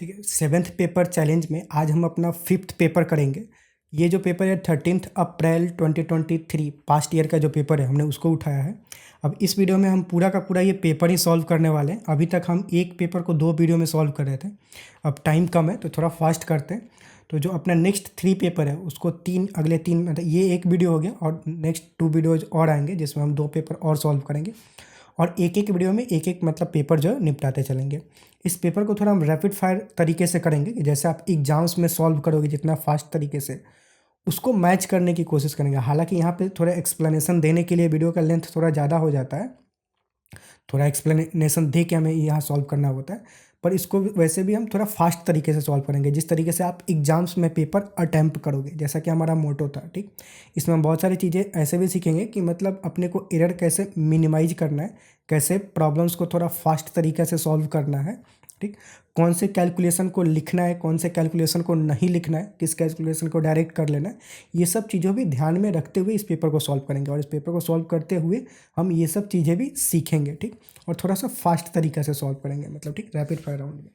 ठीक है। 7th paper challenge में आज हम अपना 5th पेपर करेंगे। ये जो पेपर है 13 अप्रैल 2023 पास्ट ईयर का जो पेपर है हमने उसको उठाया है। अब इस वीडियो में हम पूरा का पूरा ये पेपर ही सॉल्व करने वाले हैं। अभी तक हम एक पेपर को 2 वीडियो में सॉल्व कर रहे थे, अब टाइम कम है तो थोड़ा फास्ट करते हैं। तो जो अपना नेक्स्ट 3 पेपर है उसको अगले 3 मतलब ये एक वीडियो हो गया और नेक्स्ट 2 वीडियोज और आएंगे जिसमें हम 2 पेपर और सॉल्व करेंगे और एक एक वीडियो में एक एक मतलब पेपर जो है निपटाते चलेंगे। इस पेपर को थोड़ा हम रैपिड फायर तरीके से करेंगे कि जैसे आप एग्जाम्स में सॉल्व करोगे जितना फास्ट तरीके से उसको मैच करने की कोशिश करेंगे। हालांकि यहाँ पे थोड़ा एक्सप्लेनेशन देने के लिए वीडियो का लेंथ थोड़ा ज़्यादा हो जाता है, थोड़ा एक्सप्लेनेशन दे के हमें यहाँ सॉल्व करना होता है, पर इसको वैसे भी हम थोड़ा फास्ट तरीके से सॉल्व करेंगे जिस तरीके से आप एग्जाम्स में पेपर अटैम्प्ट करोगे, जैसा कि हमारा मोटो था। ठीक, इसमें हम बहुत सारी चीज़ें ऐसे भी सीखेंगे कि मतलब अपने को एरर कैसे मिनिमाइज करना है, कैसे प्रॉब्लम्स को थोड़ा फास्ट तरीके से सॉल्व करना है। ठीक, कौन से कैलकुलेशन को लिखना है, कौन से कैलकुलेशन को नहीं लिखना है, किस कैलकुलेशन को डायरेक्ट कर लेना है, ये सब चीज़ों भी ध्यान में रखते हुए इस पेपर को सॉल्व करेंगे। और इस पेपर को सॉल्व करते हुए हम ये सब चीज़ें भी सीखेंगे। ठीक, और थोड़ा सा फास्ट तरीके से सॉल्व करेंगे, मतलब ठीक रैपिड फायर राउंड में।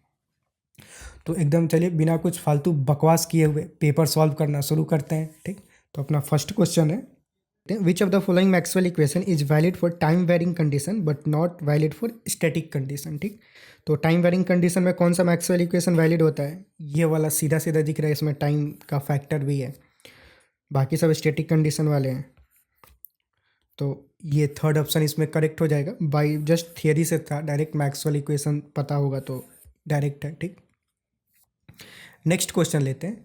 तो एकदम चलिए बिना कुछ फालतू बकवास किए हुए पेपर सॉल्व करना शुरू करते हैं। ठीक, तो अपना फर्स्ट क्वेश्चन है, which of the following Maxwell equation is valid for time varying condition but not valid for static condition. ठीक, तो टाइम वेरिंग कंडीशन में कौन सा मैक्सवेल इक्वेशन वैलिड होता है? ये वाला सीधा सीधा दिख रहा है, इसमें टाइम का फैक्टर भी है, बाकी सब स्टैटिक कंडीशन वाले हैं। तो ये थर्ड ऑप्शन इसमें करेक्ट हो जाएगा। बाई जस्ट थियरी से था, डायरेक्ट मैक्सवेल इक्वेशन पता होगा तो डायरेक्ट है। ठीक, नेक्स्ट क्वेश्चन लेते हैं।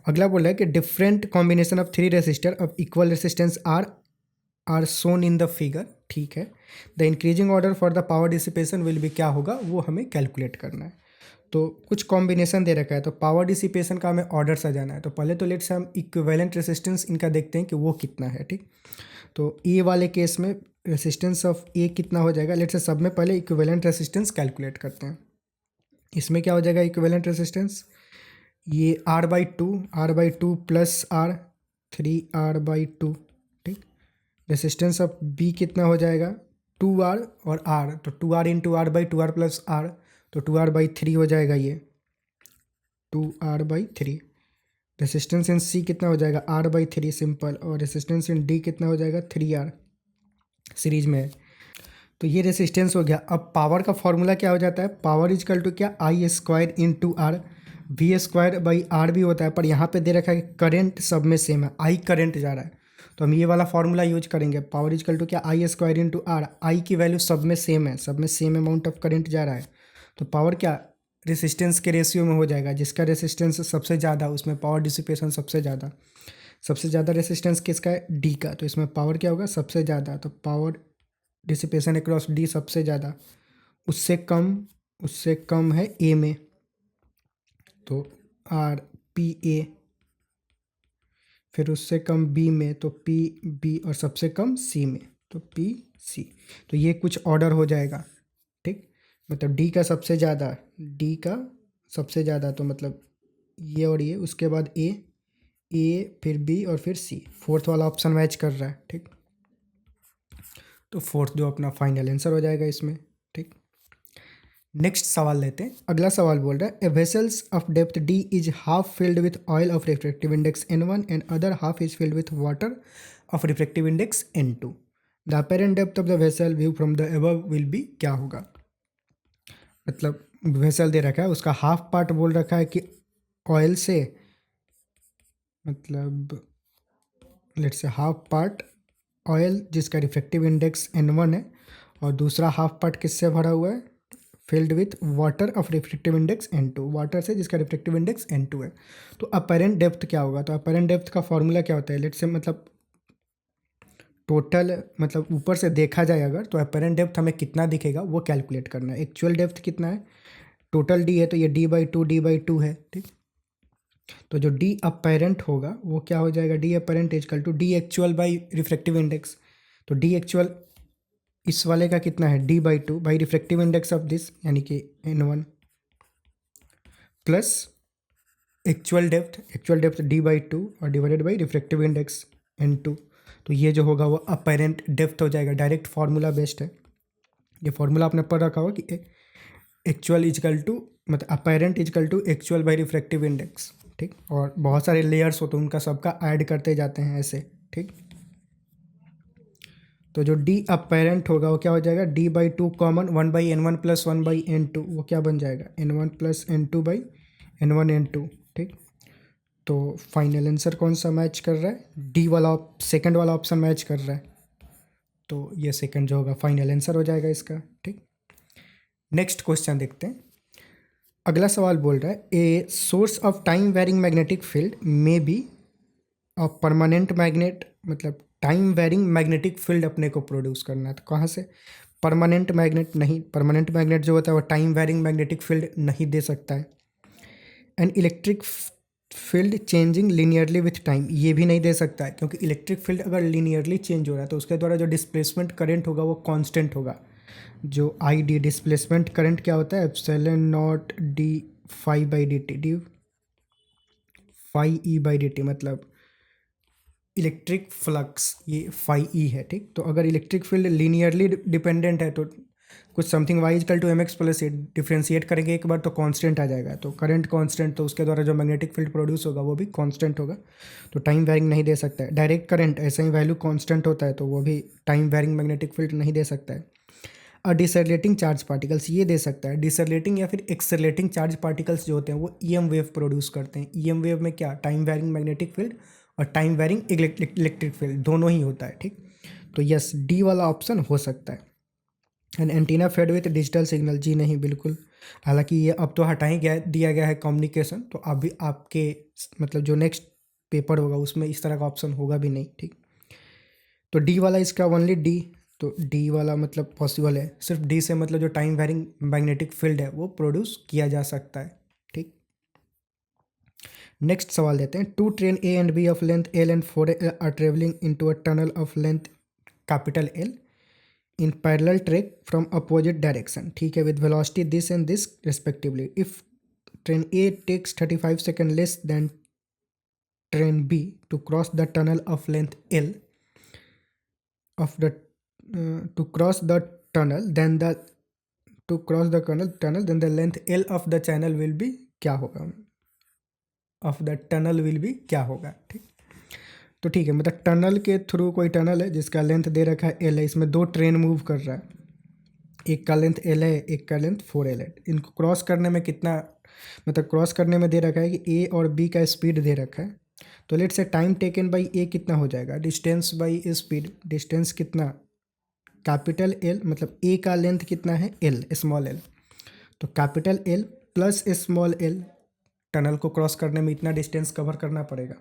अगला बोल रहा है कि different combination of 3 resistor of equal resistance are shown in the figure. ठीक है, the increasing order for the power dissipation will be, क्या होगा वो हमें कैलकुलेट करना है। तो कुछ कॉम्बिनेशन दे रखा है, तो पावर डिसिपेशन का हमें ऑर्डर सजाना है। तो पहले तो लेट्स हम इक्विवेलेंट रेसिस्टेंस इनका देखते हैं कि वो कितना है। ठीक, तो ए वाले केस में रेसिस्टेंस ऑफ ए कितना हो जाएगा, लेट्स से सब में पहले इक्विवेलेंट रेसिस्टेंस कैलकुलेट करते हैं। इसमें क्या हो जाएगा इक्विवेलेंट रेसिस्टेंस, ये R/2 प्लस R 3R/2। ठीक, रेसिस्टेंस ऑफ बी कितना हो जाएगा 2R और R, तो 2R into R/2R plus R, तो 2R/3 हो जाएगा, ये 2R/3। रेसिस्टेंस इन सी कितना हो जाएगा R/3 सिंपल, और रेसिस्टेंस इन डी कितना हो जाएगा 3R, सीरीज में है। तो ये रेसिस्टेंस हो गया। अब पावर का फॉर्मूला क्या हो जाता है, पावर इजकल टू क्या I² इंटू R, V²/R भी होता है, पर यहाँ पे दे रखा है कि करंट सब में सेम है, I करंट जा रहा है, तो हम ये वाला फॉर्मूला यूज करेंगे। पावर इजकल टू क्या I² इंटू R, I की वैल्यू सब में सेम है, सब में सेम अमाउंट ऑफ करंट जा रहा है, तो पावर क्या रेसिस्टेंस के रेशियो में हो जाएगा। जिसका रेसिस्टेंस सबसे ज़्यादा उसमें पावर डिसिपेशन सबसे ज़्यादा रेसिस्टेंस किसका है, डी का, तो इसमें पावर क्या होगा सबसे ज़्यादा, तो पावर डिसिपेशन अक्रॉस डी सबसे ज़्यादा, उससे कम है ए में, तो आर पी ए, फिर उससे कम बी में तो पी बी, और सबसे कम सी में तो पी सी। तो ये कुछ ऑर्डर हो जाएगा। ठीक, मतलब डी का सबसे ज़्यादा, तो मतलब ये और ये, उसके बाद ए फिर बी और फिर सी, फोर्थ वाला ऑप्शन मैच कर रहा है। ठीक, तो फोर्थ जो अपना फाइनल आंसर हो जाएगा इसमें। ठीक, नेक्स्ट सवाल लेते हैं। अगला सवाल बोल रहा है, a vessels of depth D is half filled with oil of refractive index N1 and other half is filled with water of refractive index N2। The apparent depth of the vessel view from the above will be, क्या होगा। मतलब vessel दे रखा है, उसका half part बोल रखा है कि ऑयल से, मतलब let's say half part oil जिसका रिफ्रैक्टिव इंडेक्स N1 है, और दूसरा हाफ पार्ट किससे भरा हुआ है, field with water of refractive index N2, water से जिसका रिफ्रैक्टिव इंडेक्स N2 है। तो अपेरेंट डेप्थ क्या होगा, तो अपेरेंट डेप्थ का फॉर्मूला क्या होता है, लेट्स से मतलब टोटल, मतलब ऊपर से देखा जाए अगर, तो अपेरेंट डेप्थ हमें कितना दिखेगा वो कैलकुलेट करना है। एक्चुअल डेप्थ कितना है, टोटल डी है तो ये D/2 है। ठीक, तो जो डी अपेरेंट होगा वो क्या हो जाएगा, the apparent is equal to the actual by refractive index. तो डी एक्चुअल इस वाले का कितना है D/2 by refractive index of this, यानी कि N1 plus actual depth D/2 और divided by refractive index N2। तो ये जो होगा वो अपेरेंट डेप्थ हो जाएगा। डायरेक्ट फार्मूला बेस्ड है, ये फार्मूला आपने पढ़ रखा होगा कि एक्चुअल इजकल टू मतलब apparent is equal to actual by refractive index, ठीक। और बहुत सारे लेयर्स होते हैं, उनका सबका ऐड करते जाते हैं ऐसे, ठीक। तो जो डी अपेरेंट होगा वो क्या हो जाएगा, d/2 common 1/n1 plus 1/n2, वो क्या बन जाएगा n1 प्लस n2/n1 n2, ठीक। तो फाइनल आंसर कौन सा मैच कर रहा है, डी वाला, सेकंड वाला ऑप्शन मैच कर रहा है, तो ये सेकंड जो होगा फाइनल आंसर हो जाएगा इसका, ठीक। नेक्स्ट क्वेश्चन देखते हैं। अगला सवाल बोल रहा है a source of time varying magnetic field may be a permanent magnet, मतलब टाइम वेरिंग मैग्नेटिक फील्ड अपने को प्रोड्यूस करना है, तो कहाँ से, परमानेंट मैग्नेट नहीं, परमानेंट मैग्नेट जो होता है वो टाइम वेरिंग मैग्नेटिक फील्ड नहीं दे सकता है। And electric field changing linearly with time, ये भी नहीं दे सकता है, क्योंकि इलेक्ट्रिक फील्ड अगर लीनियरली चेंज हो रहा है तो उसके द्वारा जो डिस्प्लेसमेंट करंट होगा वो कांस्टेंट होगा। जो आई डी डिस्प्लेसमेंट करंट क्या होता है, epsilon naught D phi by D T, D phi E by D T, मतलब इलेक्ट्रिक फ्लक्स ये फाई ई है, ठीक। तो अगर इलेक्ट्रिक फील्ड लीनियरली डिपेंडेंट है तो कुछ something y is equal to m x plus a, differentiate करेंगे एक बार तो कांस्टेंट आ जाएगा, तो करंट कांस्टेंट, तो उसके द्वारा जो मैग्नेटिक फील्ड प्रोड्यूस होगा वो भी कांस्टेंट होगा, तो टाइम वेरिंग नहीं दे सकता है। डायरेक्ट करंट ऐसा ही वैल्यू कांस्टेंट होता है, तो वो भी टाइम वेरिंग मैग्नेटिक फील्ड नहीं दे सकता है। और डिसरलेटिंग चार्ज पार्टिकल्स ये दे सकता है, डिसरलेटिंग या फिर एक्सरलेटिंग चार्ज पार्टिकल्स जो होते हैं वो ईएम वेव प्रोड्यूस करते हैं। ईएम वेव में क्या, टाइम वेरिंग मैग्नेटिक फील्ड और टाइम वेरिंग इलेक्ट्रिक फील्ड दोनों ही होता है, ठीक। तो यस, डी वाला ऑप्शन हो सकता है। And antenna fed with digital signal, जी नहीं, बिल्कुल। हालांकि ये अब तो हटा ही गया, दिया गया है कम्युनिकेशन, तो अभी आपके मतलब जो नेक्स्ट पेपर होगा उसमें इस तरह का ऑप्शन होगा भी नहीं, ठीक। तो डी वाला इसका ओनली डी, तो डी वाला मतलब पॉसिबल है, सिर्फ डी से मतलब जो टाइम वेरिंग मैग्नेटिक फील्ड है वो प्रोड्यूस किया जा सकता है, ठीक। नेक्स्ट सवाल देते हैं। Two train A and B of length L and 4 are travelling into a tunnel of length capital L in parallel track from opposite direction, ठीक है, with velocity this and this respectively. If train A takes 35 second less than train B to cross the tunnel of length L of the to cross the tunnel then the to cross the tunnel then the length L of the channel will be क्या होगा, of the tunnel will be क्या होगा, ठीक। तो ठीक है, मतलब tunnel के थ्रू कोई टनल है जिसका लेंथ दे रखा है L है, इसमें दो ट्रेन मूव कर रहा है, एक का लेंथ L है, एक का लेंथ 4L है। इनको क्रॉस करने में कितना, मतलब क्रॉस करने में दे रखा है कि A और B का स्पीड दे रखा है, तो लेट से टाइम टेकन बाई ए कितना हो जाएगा, डिस्टेंस बाई स्पीड, डिस्टेंस कितना, कैपिटल एल, मतलब ए का लेंथ कितना है एल, स्मॉल एल, तो capital L plus small L, tunnel को क्रॉस करने में इतना डिस्टेंस कवर करना पड़ेगा,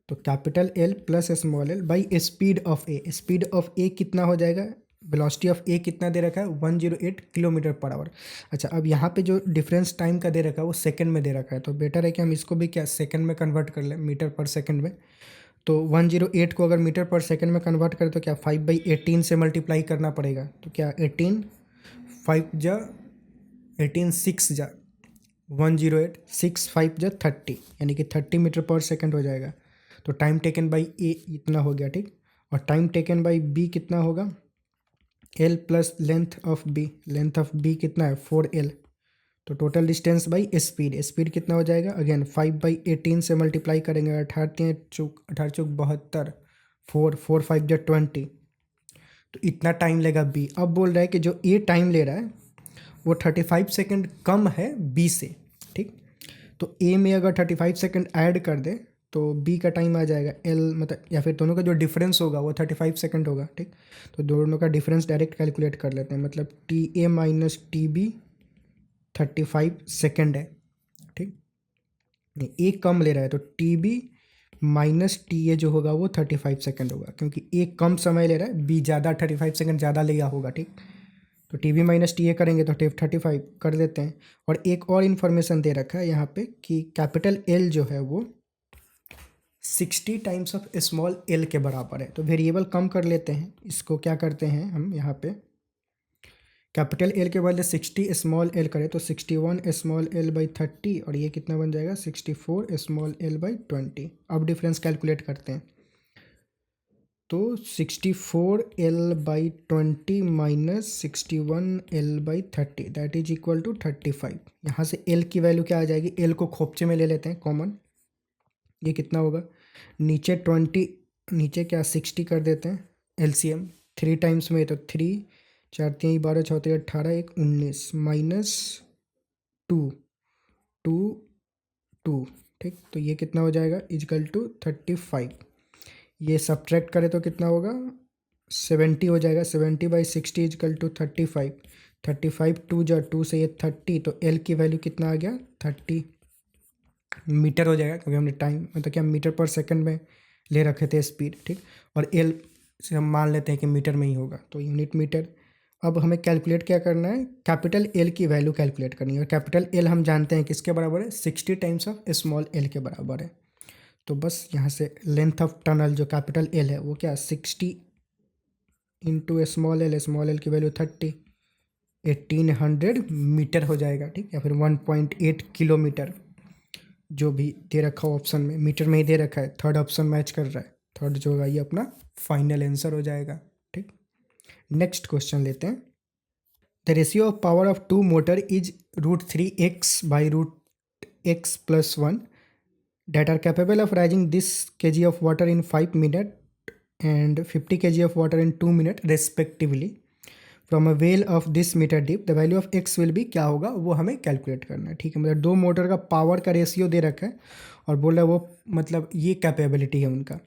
तो capital L plus small L by speed of A, speed of A कितना हो जाएगा, वेलोसिटी ऑफ ए कितना दे रखा है 108 किलोमीटर पर आवर। अच्छा, अब यहाँ पे जो डिफरेंस टाइम का दे रखा है वो सेकंड में दे रखा है, तो बेटर है कि हम इसको भी क्या सेकंड में कन्वर्ट कर लें, मीटर पर सेकंड में। तो 108 को अगर मीटर पर सेकंड में कन्वर्ट करें तो क्या 5/18 से मल्टीप्लाई करना पड़ेगा, तो क्या 18 5 जा 18 6 जा 108 6 5 जा 30, यानी कि 30 मीटर पर सेकंड हो जाएगा। तो टाइम टेकन बाई ए इतना हो गया, ठीक। और टाइम टेकन बाई बी कितना होगा, L plus length of B, length of B कितना है 4L, तो total distance by speed, speed कितना हो जाएगा, अगेन 5/18 से मल्टीप्लाई करेंगे, 18 चौक 72, 4 4 5 जा 20, तो इतना टाइम लेगा बी। अब बोल रहा है कि जो ए टाइम ले रहा है वो 35 सेकेंड कम है बी से, ठीक। तो ए में अगर 35 सेकेंड ऐड कर दे तो बी का टाइम आ जाएगा एल, मतलब या फिर दोनों का जो डिफरेंस होगा वो 35 सेकेंड होगा, ठीक। तो दोनों का डिफरेंस डायरेक्ट कैलकुलेट कर लेते हैं, मतलब t A minus t B 35 second है, ठीक। नहीं, ए कम ले रहा है तो t B minus t A जो होगा वो 35 सेकेंड होगा, क्योंकि ए कम समय ले रहा है, बी ज़्यादा 35 सेकेंड ज़्यादा लिया होगा, ठीक। तो t B minus t A करेंगे तो 35 कर देते हैं। और एक और इन्फॉर्मेशन दे रखा है यहाँ पे कि कैपिटल एल जो है वो 60 टाइम्स ऑफ स्मॉल एल के बराबर है, तो वेरिएबल कम कर लेते हैं, इसको क्या करते हैं हम यहाँ पे कैपिटल एल के बदले 60 स्मॉल एल करें तो 61 स्मॉल एल बाई 30, और ये कितना बन जाएगा 64 स्मॉल एल बाई 20। अब डिफरेंस कैलकुलेट करते हैं, तो 64L/20 minus 61L/30 that is equal to 35। यहाँ से L की वैल्यू क्या आ जाएगी, L को खोपचे में ले लेते हैं कॉमन, ये कितना होगा, नीचे 20, नीचे क्या 60 कर देते हैं LCM, 3 टाइम्स में तो 3, 4 3 12 6 3 18 1 19 माइनस 2 2 2, ठीक। तो ये कितना हो जाएगा इजकल टू 35। ये सब्ट्रैक्ट करें तो कितना होगा 70 हो जाएगा, 70/60 इजकल टू 35, 35 2 जा 2 से ये 30, तो L की वैल्यू कितना आ गया 30 मीटर हो जाएगा, क्योंकि हमने टाइम मतलब क्या मीटर पर सेकंड में ले रखे थे स्पीड, ठीक। और L से हम मान लेते हैं कि मीटर में ही होगा, तो यूनिट मीटर। अब हमें कैलकुलेट क्या करना है, कैपिटल L की वैल्यू कैलकुलेट करनी है, और कैपिटल L हम जानते हैं किसके बराबर है, 60 टाइम्स ऑफ स्मॉल l के बराबर है। तो बस यहाँ से लेंथ ऑफ टनल जो कैपिटल L है वो क्या 60 इंटू स्मॉल l की वैल्यू 30, 1800 मीटर हो जाएगा, ठीक। या फिर 1.8 किलोमीटर, जो भी दे रखा हो ऑप्शन में, मीटर में ही दे रखा है, थर्ड ऑप्शन मैच कर रहा है, थर्ड जो होगा ये अपना फाइनल आंसर हो जाएगा, ठीक। नेक्स्ट क्वेश्चन लेते हैं। The ratio of power of two motor is √3x/√x+1 that are capable of raising this kg of water in 5 minutes and 50 kg of water in 2 minutes respectively from a well of this metre deep, the value of x will be, क्या होगा वो हमें calculate करना है, ठीक है। मतलब दो मोटर का पावर का रेशियो दे रखा है और बोल रहा है वो मतलब ये कैपेबिलिटी है उनका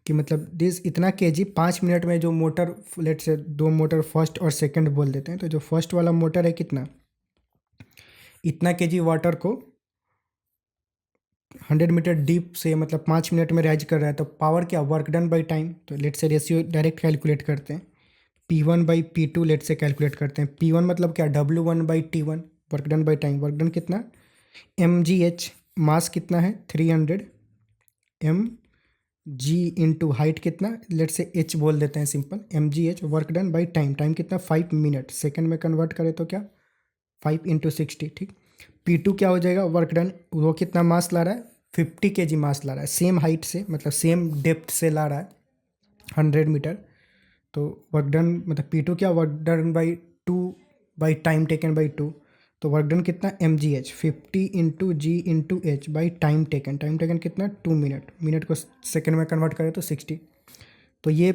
कि मतलब दिस इतना केजी 5 मिनट में जो मोटर, लेट से दो मोटर फर्स्ट और सेकंड बोल देते हैं, तो जो फर्स्ट वाला मोटर है कितना, इतना केजी वाटर को 100 मीटर डीप से मतलब 5 मिनट में राइज कर रहा है, तो पावर क्या, वर्क डन बाई टाइम। तो लेट से रेशियो डायरेक्ट कैलकुलेट करते हैं, P1/P2 लेट से कैलकुलेट करते हैं। P1 मतलब क्या, W1/T1 work done by time, work done कितना, mgh, मास कितना है 300, mg इंटू हाइट कितना, लेट से h बोल देते हैं simple, mgh work done by time, time कितना 5 मिनट, सेकेंड में कन्वर्ट करें तो क्या 5 इंटू 60, ठीक। P2 क्या हो जाएगा, वर्क डन, वो कितना मास ला रहा है 50 kg मास ला रहा है, सेम हाइट से मतलब सेम डेप्थ से ला रहा है 100 मीटर, तो वर्क डन मतलब P2 क्या, work done by 2 by time taken by 2, तो वर्क डन कितना mgh 50 into g into h by time taken कितना 2 मिनट, मिनट को सेकेंड में कन्वर्ट करें तो 60, तो ये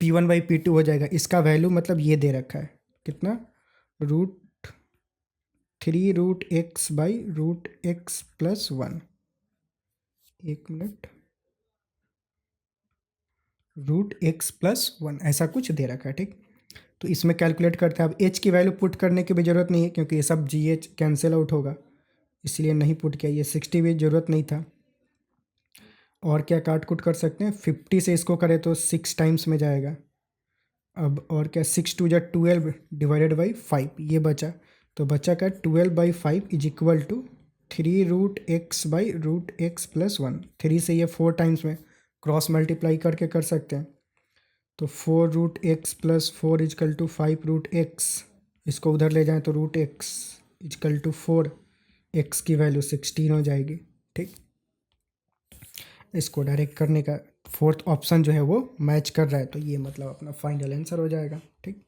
P1/P2 हो जाएगा। इसका वैल्यू मतलब ये दे रखा है कितना, √3√x/√x+1, एक मिनट, √x+1 ऐसा कुछ दे रखा है, ठीक। तो इसमें कैलकुलेट करते हैं। अब h की वैल्यू पुट करने की भी ज़रूरत नहीं है क्योंकि ये सब GH कैंसिल आउट होगा, इसलिए नहीं पुट किया। ये 60 भी ज़रूरत नहीं था, और क्या काट कुट कर सकते हैं, 50 से इसको करें तो 6 टाइम्स में जाएगा। अब और क्या, 6 2 जा 12 डिवाइडेड बाई 5 ये बचा, तो बचा का 12/5 इज इक्वल टू 3√x/√x+1, 3 से ये 4 टाइम्स में क्रॉस मल्टीप्लाई करके कर सकते हैं, तो 4√x+4 इजकल टू 5√x, इसको उधर ले जाएं तो √x इजकल टू 4, x की वैल्यू 16 हो जाएगी, ठीक। इसको डायरेक्ट करने का फोर्थ ऑप्शन जो है वो मैच कर रहा है, तो ये मतलब अपना फाइनल आंसर हो जाएगा, ठीक।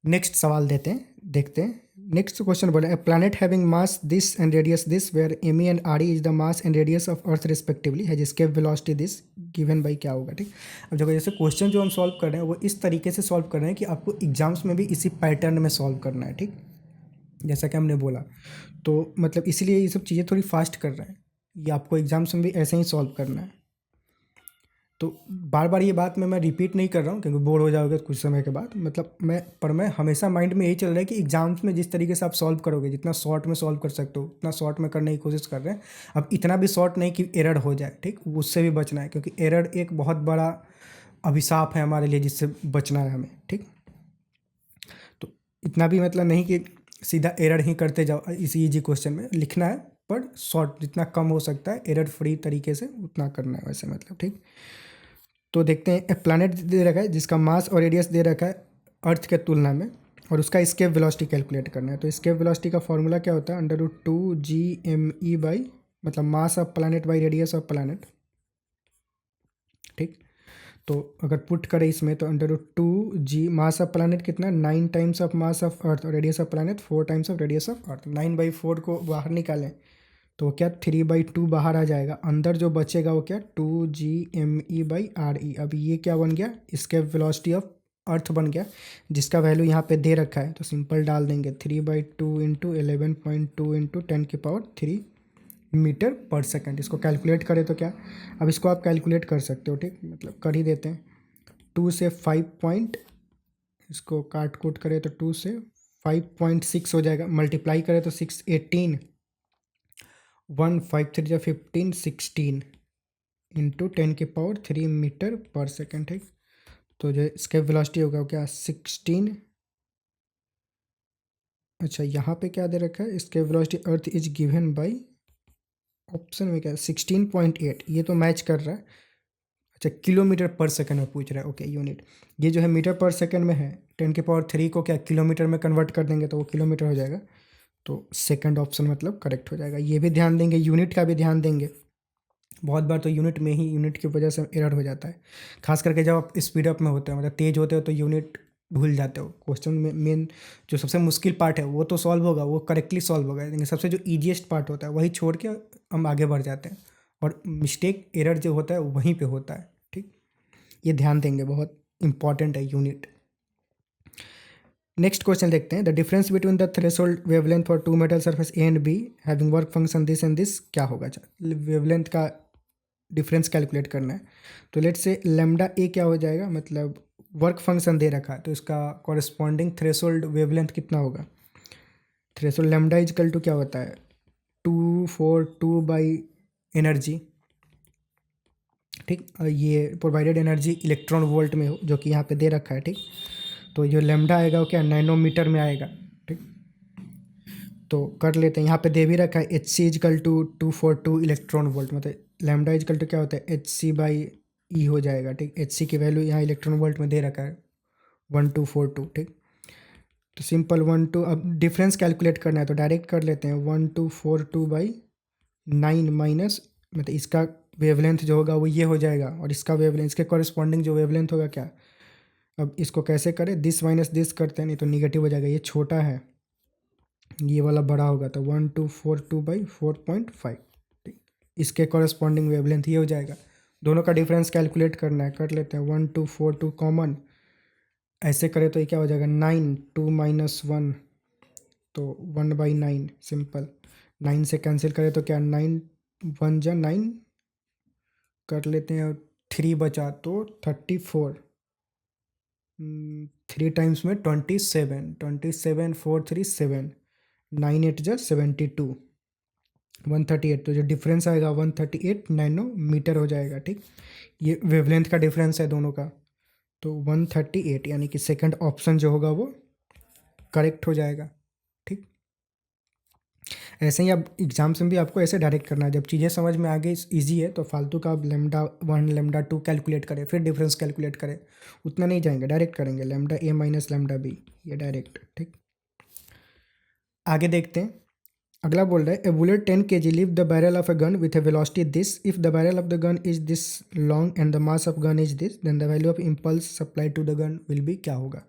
नेक्स्ट सवाल देखते हैं। नेक्स्ट क्वेश्चन बोला, a planet having mass this and radius this where M E and R E is the mass and radius of Earth respectively has escape velocity this given by, क्या होगा, ठीक। अब देखो जैसे क्वेश्चन जो हम सॉल्व कर रहे हैं वो इस तरीके से सॉल्व कर रहे हैं कि आपको एग्जाम्स में भी इसी पैटर्न में सॉल्व करना है, ठीक। जैसा कि हमने बोला, तो मतलब इसीलिए ये सब चीज़ें थोड़ी फास्ट कर रहे हैं, ये आपको एग्जाम्स में भी ऐसे ही सॉल्व करना है। तो बार बार ये बात मैं रिपीट नहीं कर रहा हूँ क्योंकि बोर हो जाओगे कुछ समय के बाद, मतलब मैं हमेशा माइंड में यही चल रहा है कि एग्जाम्स में जिस तरीके से आप सॉल्व करोगे, जितना शॉर्ट में सॉल्व कर सकते हो उतना शॉर्ट में करने की कोशिश कर रहे हैं। अब इतना भी शॉर्ट नहीं कि एरर हो जाए, ठीक, उससे भी बचना है क्योंकि एरर एक बहुत बड़ा अभिशाप है हमारे लिए, जिससे बचना है हमें, ठीक। तो इतना भी मतलब नहीं कि सीधा एरर ही करते जाओ, इसी ईजी क्वेश्चन में लिखना है, पर शॉर्ट जितना कम हो सकता है एरर फ्री तरीके से उतना करना है वैसे, मतलब, ठीक। तो देखते हैं, एक प्लैनेट दे रखा है जिसका मास और रेडियस दे रखा है अर्थ के तुलना में, और उसका एस्केप वेलोसिटी कैलकुलेट करना है। तो एस्केप वेलोसिटी का फॉर्मूला क्या होता है, √2gme बाई मतलब mass of planet by radius of planet, ठीक। तो अगर पुट करें इसमें तो √2g मास ऑफ प्लानट कितना 9 times of mass of Earth और radius of planet 4 times of radius of Earth. 9/4 को बाहर निकालें तो क्या 3/2 बाहर आ जाएगा, अंदर जो बचेगा वो क्या 2gme/re। अब ये क्या बन गया, इसके वेलोसिटी ऑफ अर्थ बन गया, जिसका वैल्यू यहाँ पे दे रखा है। तो सिंपल डाल देंगे 3/2 into 11.2 into 10⁻³ metre per second. इसको कैलकुलेट करें तो क्या, अब इसको आप कैलकुलेट कर सकते हो, ठीक, मतलब कर ही देते हैं। 2 से 5 पॉइंट, इसको काट कूट करें तो 2 से 5.6 हो जाएगा, मल्टीप्लाई करें तो 6 18 1 5 3 15 16 इंटू 10⁻³ मीटर पर सेकंड, ठीक। तो जो इसका वेलोसिटी होगा वो क्या 16, अच्छा यहाँ पे क्या दे रखा है, इसके velocity earth is given bye, option में क्या 16.8, ये तो मैच कर रहा है। अच्छा किलोमीटर पर सेकंड में पूछ रहा है, ओके यूनिट। ये जो है मीटर पर सेकंड में है, 10⁻³ को क्या किलोमीटर में कन्वर्ट कर देंगे तो वो किलोमीटर हो जाएगा। तो सेकंड ऑप्शन मतलब करेक्ट हो जाएगा। ये भी ध्यान देंगे, यूनिट का भी ध्यान देंगे। बहुत बार तो यूनिट में ही, यूनिट की वजह से एरर हो जाता है, खास करके जब आप स्पीड अप में होते हो, मतलब तेज होते हो तो यूनिट भूल जाते हो। क्वेश्चन में मेन जो सबसे मुश्किल पार्ट है वो तो सॉल्व होगा, वो करेक्टली सॉल्व होगा, लेकिन सबसे जो ईजीएस्ट पार्ट होता है वही छोड़ के हम आगे बढ़ जाते हैं, और मिस्टेक एरर जो होता है वहीं पे होता है, ठीक। ये ध्यान देंगे, बहुत इंपॉर्टेंट है यूनिट। नेक्स्ट क्वेश्चन देखते हैं, the difference between the threshold wavelength for two metal surface A and B having work function this and this क्या होगा। वेवलेंथ का डिफरेंस कैलकुलेट करना है, तो लेट से लैम्डा ए क्या हो जाएगा, मतलब वर्क फंक्शन दे रखा है तो इसका कॉरेस्पॉन्डिंग थ्रेशोल्ड वेवलेंथ कितना होगा। थ्रेशोल्ड लैम्डा इजकल टू क्या होता है 242 बाई एनर्जी, ठीक। ये प्रोवाइडेड एनर्जी इलेक्ट्रॉन वोल्ट में हो, जो कि यहाँ पे दे रखा है, ठीक। तो जो लैम्डा आएगा वो क्या नैनोमीटर में आएगा, ठीक। तो कर लेते हैं, यहाँ पे दे भी रखा है Hc is equal to 242 electron volt, मतलब लैम्डा इजकल टू क्या होता है Hc/E हो जाएगा, ठीक। Hc की वैल्यू यहाँ इलेक्ट्रॉन वोल्ट में दे रखा है 1242, ठीक। तो सिंपल 12, अब डिफरेंस कैलकुलेट करना है तो डायरेक्ट कर लेते हैं 1242/9 माइनस, मतलब इसका वेवलेंथ जो होगा वो ये हो जाएगा, और इसका वेवलेंथ, इसके कॉरेस्पॉन्डिंग जो वेवलेंथ होगा क्या। अब इसको कैसे करें, दिस माइनस दिस करते हैं, नहीं तो निगेटिव हो जाएगा, ये छोटा है ये वाला बड़ा होगा, तो 1242/4.5, ठीक। इसके कॉरेस्पॉन्डिंग वेवलेंथ ये हो जाएगा। दोनों का डिफरेंस कैलकुलेट करना है, कर लेते हैं 1242 कॉमन, ऐसे करें तो ये क्या हो जाएगा 9 2 माइनस 1 तो 1/9, सिंपल 9 से कैंसिल करें तो क्या 9 1 जा 9 कर लेते हैं, 3 बचा तो 34, 3 टाइम्स में 27, 27 4 3 7, 9 8 जा 72, 138, तो जो डिफरेंस आएगा 138 नैनोमीटर हो जाएगा, ठीक। ये वेवलेंथ का डिफरेंस है दोनों का, तो 138 यानी कि सेकंड ऑप्शन जो होगा वो करेक्ट हो जाएगा, ठीक। ऐसे ही आप एग्जाम्स में भी आपको ऐसे डायरेक्ट करना है, जब चीज़ें समझ में आ गई ईजी है तो फालतू का आप λ1 λ2 कैलकुलेट करें फिर डिफरेंस कैलकुलेट करें, उतना नहीं जाएंगे, डायरेक्ट करेंगे λa माइनस λb, ये डायरेक्ट, ठीक। आगे देखते हैं, अगला बोल रहा है a bullet 10 kg leave the barrel of a gun with a velocity this, if the barrel of the gun is this long and the mass of gun is this, then the value of impulse supply to the gun will be, क्या होगा।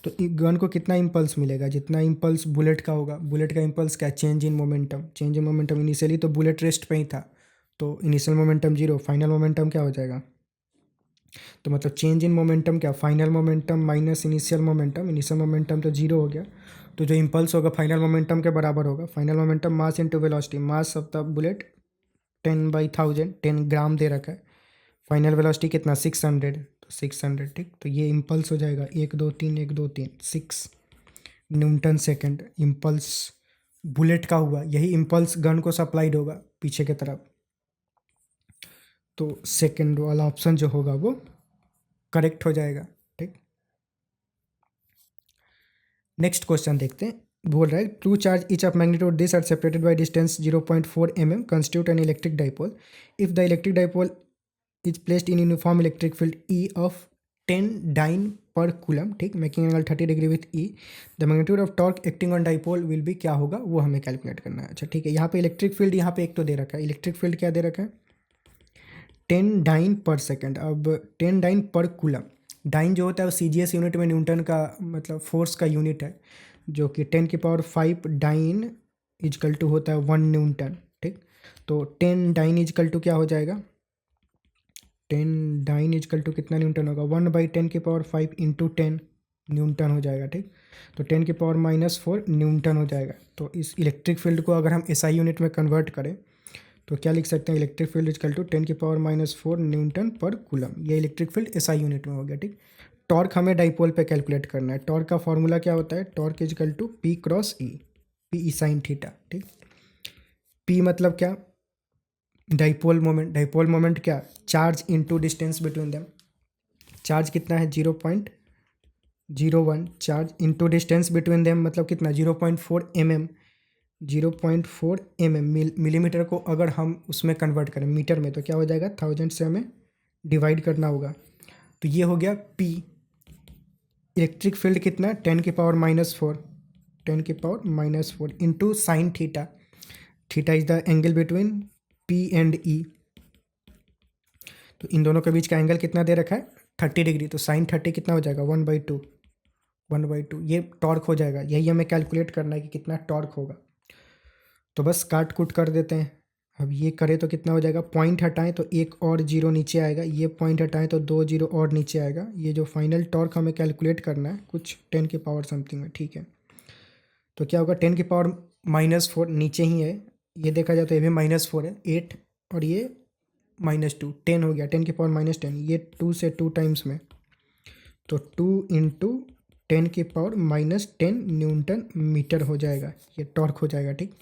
तो gun को कितना impulse मिलेगा, जितना impulse bullet का होगा। Bullet का इम्पल्स क्या change in momentum, change in momentum initially तो बुलेट रेस्ट पे ही था, तो इनिशियल मोमेंटम 0, फाइनल मोमेंटम क्या हो जाएगा, तो मतलब चेंज इन मोमेंटम क्या final momentum minus initial momentum, initial momentum तो 0 हो गया, तो जो इम्पल्स होगा फाइनल मोमेंटम के बराबर होगा। Final momentum mass into velocity, mass of the bullet 10/1000, 10 ग्राम दे रखा है, फाइनल वेलोसिटी कितना 600, तो 600, ठीक। तो ये इम्पल्स हो जाएगा 1 2 3 1 2 3 6 न्यूटन सेकंड इम्पल्स बुलेट का हुआ, यही इम्पल्स गन को सप्लाइड होगा पीछे की तरफ, तो सेकंड वाला ऑप्शन जो होगा वो करेक्ट हो जाएगा, ठीक। नेक्स्ट क्वेश्चन देखते हैं, बोल रहा है two charge each of magnitude this are separated by distance 0.4 mm constitute an electric dipole, if the electric dipole is placed in uniform electric field E of 10 dyne per coulomb, ठीक, making angle 30 degree with E, the magnitude of torque acting on dipole will be, क्या होगा वो हमें calculate करना है। अच्छा ठीक है, यहाँ पे इलेक्ट्रिक फील्ड यहाँ पे एक तो दे रखा है, इलेक्ट्रिक फील्ड क्या दे रखा है 10 डाइन पर सेकेंड। अब 10 डाइन पर कूलम, डाइन जो होता है वो CGS यूनिट में न्यूटन का मतलब फोर्स का यूनिट है, जो कि 10⁵ डाइन इजकल टू होता है 1 न्यूटन। ठीक, तो 10 डाइन इजकल टू क्या हो जाएगा, 10 डाइन इजकल टू कितना न्यूटन होगा, 1/10⁵ इंटू 10 न्यूटन हो जाएगा। ठीक, तो 10⁻⁻4 न्यूटन हो जाएगा। तो इस इलेक्ट्रिक फील्ड को अगर हम SI यूनिट में कन्वर्ट करें तो क्या लिख सकते हैं, electric field is equal to 10⁻⁻4 newton per coulomb. ये इलेक्ट्रिक फील्ड SI यूनिट में हो गया। ठीक, टॉर्क हमें डाइपोल पे कैलकुलेट करना है। टॉर्क का फॉर्मूला क्या होता है, torque is equal to P×E, P sine theta. ठीक, P मतलब क्या, डाइपोल मोमेंट। डाइपोल मोमेंट क्या, charge into distance between them. Charge कितना है 0.01, charge into distance between them मतलब कितना 0.4 mm। 0.4 mm मिलीमीटर को अगर हम उसमें कन्वर्ट करें मीटर में तो क्या हो जाएगा, 1000 से हमें डिवाइड करना होगा। तो ये हो गया P। इलेक्ट्रिक फील्ड कितना 10⁻⁻4, 10⁻⁻4 into sine theta. Theta is the angle between P and E। तो इन दोनों के बीच का एंगल कितना दे रखा है 30 डिग्री, तो साइन 30 कितना हो जाएगा 1/2, 1/2। ये टॉर्क हो जाएगा। यही हमें कैलकुलेट करना है कि कितना टॉर्क होगा। तो बस काट कूट कर देते हैं। अब ये करें तो कितना हो जाएगा, पॉइंट हटाएं तो एक और जीरो नीचे आएगा, ये पॉइंट हटाएं तो 2 जीरो और नीचे आएगा। ये जो फाइनल टॉर्क हमें कैलकुलेट करना है कुछ 10 की पावर समथिंग में। ठीक है, तो क्या होगा 10⁻⁻4 नीचे ही है, ये देखा जाए तो ये भी -4 है 8, और ये -2 10 हो गया 10⁻⁻10। ये 2 से 2 टाइम्स में, तो 2 इंटू 10⁻⁻10 न्यूटन मीटर हो जाएगा, ये टॉर्क हो जाएगा। ठीक,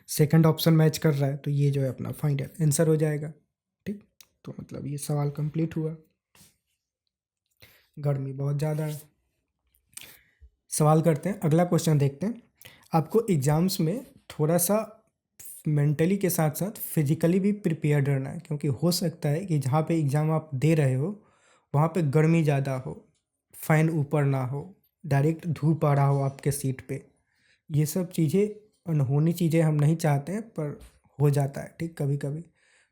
सेकंड ऑप्शन मैच कर रहा है, तो ये जो है अपना फाइनल आंसर हो जाएगा। ठीक, तो मतलब ये सवाल कंप्लीट हुआ। गर्मी बहुत ज़्यादा है। सवाल करते हैं, अगला क्वेश्चन देखते हैं। आपको एग्ज़ाम्स में थोड़ा सा मेंटली के साथ साथ फिजिकली भी प्रिपेयर्ड रहना है, क्योंकि हो सकता है कि जहाँ पे एग्ज़ाम आप दे रहे हो वहाँ पे गर्मी ज़्यादा हो, फ़ैन ऊपर ना हो, डायरेक्ट धूप आ रहा हो आपके सीट पे। ये सब चीज़ें अनहोनी चीज़ें हम नहीं चाहते हैं, पर हो जाता है। ठीक, कभी कभी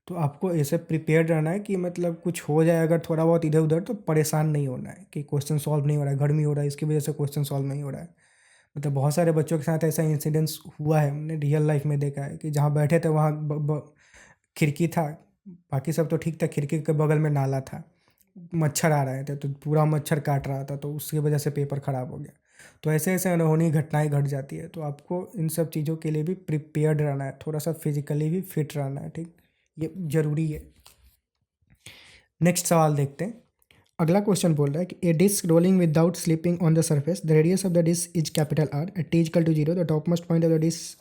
तो आपको ऐसे प्रिपेयर्ड रहना है कि मतलब कुछ हो जाए अगर थोड़ा बहुत इधर उधर तो परेशान नहीं होना है कि क्वेश्चन सॉल्व नहीं हो रहा है, गर्मी हो रहा है इसकी वजह से क्वेश्चन सॉल्व नहीं हो रहा है। मतलब बहुत सारे बच्चों के साथ ऐसा इंसिडेंस हुआ है, हमने रियल लाइफ में देखा है कि जहाँ बैठे थे वहाँ खिड़की था, बाकी सब तो ठीक था, खिड़की के बगल में नाला था, मच्छर आ रहे थे तो पूरा मच्छर काट रहा था, तो उसकी वजह से पेपर ख़राब हो गया। तो ऐसे ऐसे अनहोनी घटनाएं घट जाती है, तो आपको इन सब चीज़ों के लिए भी प्रिपेयर्ड रहना है, थोड़ा सा फिजिकली भी फिट रहना है। ठीक, ये ज़रूरी है। नेक्स्ट सवाल देखते हैं। अगला क्वेश्चन बोल रहा है कि a disc rolling without slipping on the surface, the radius of the disc is capital R at t equal to 0, the top most point of the disc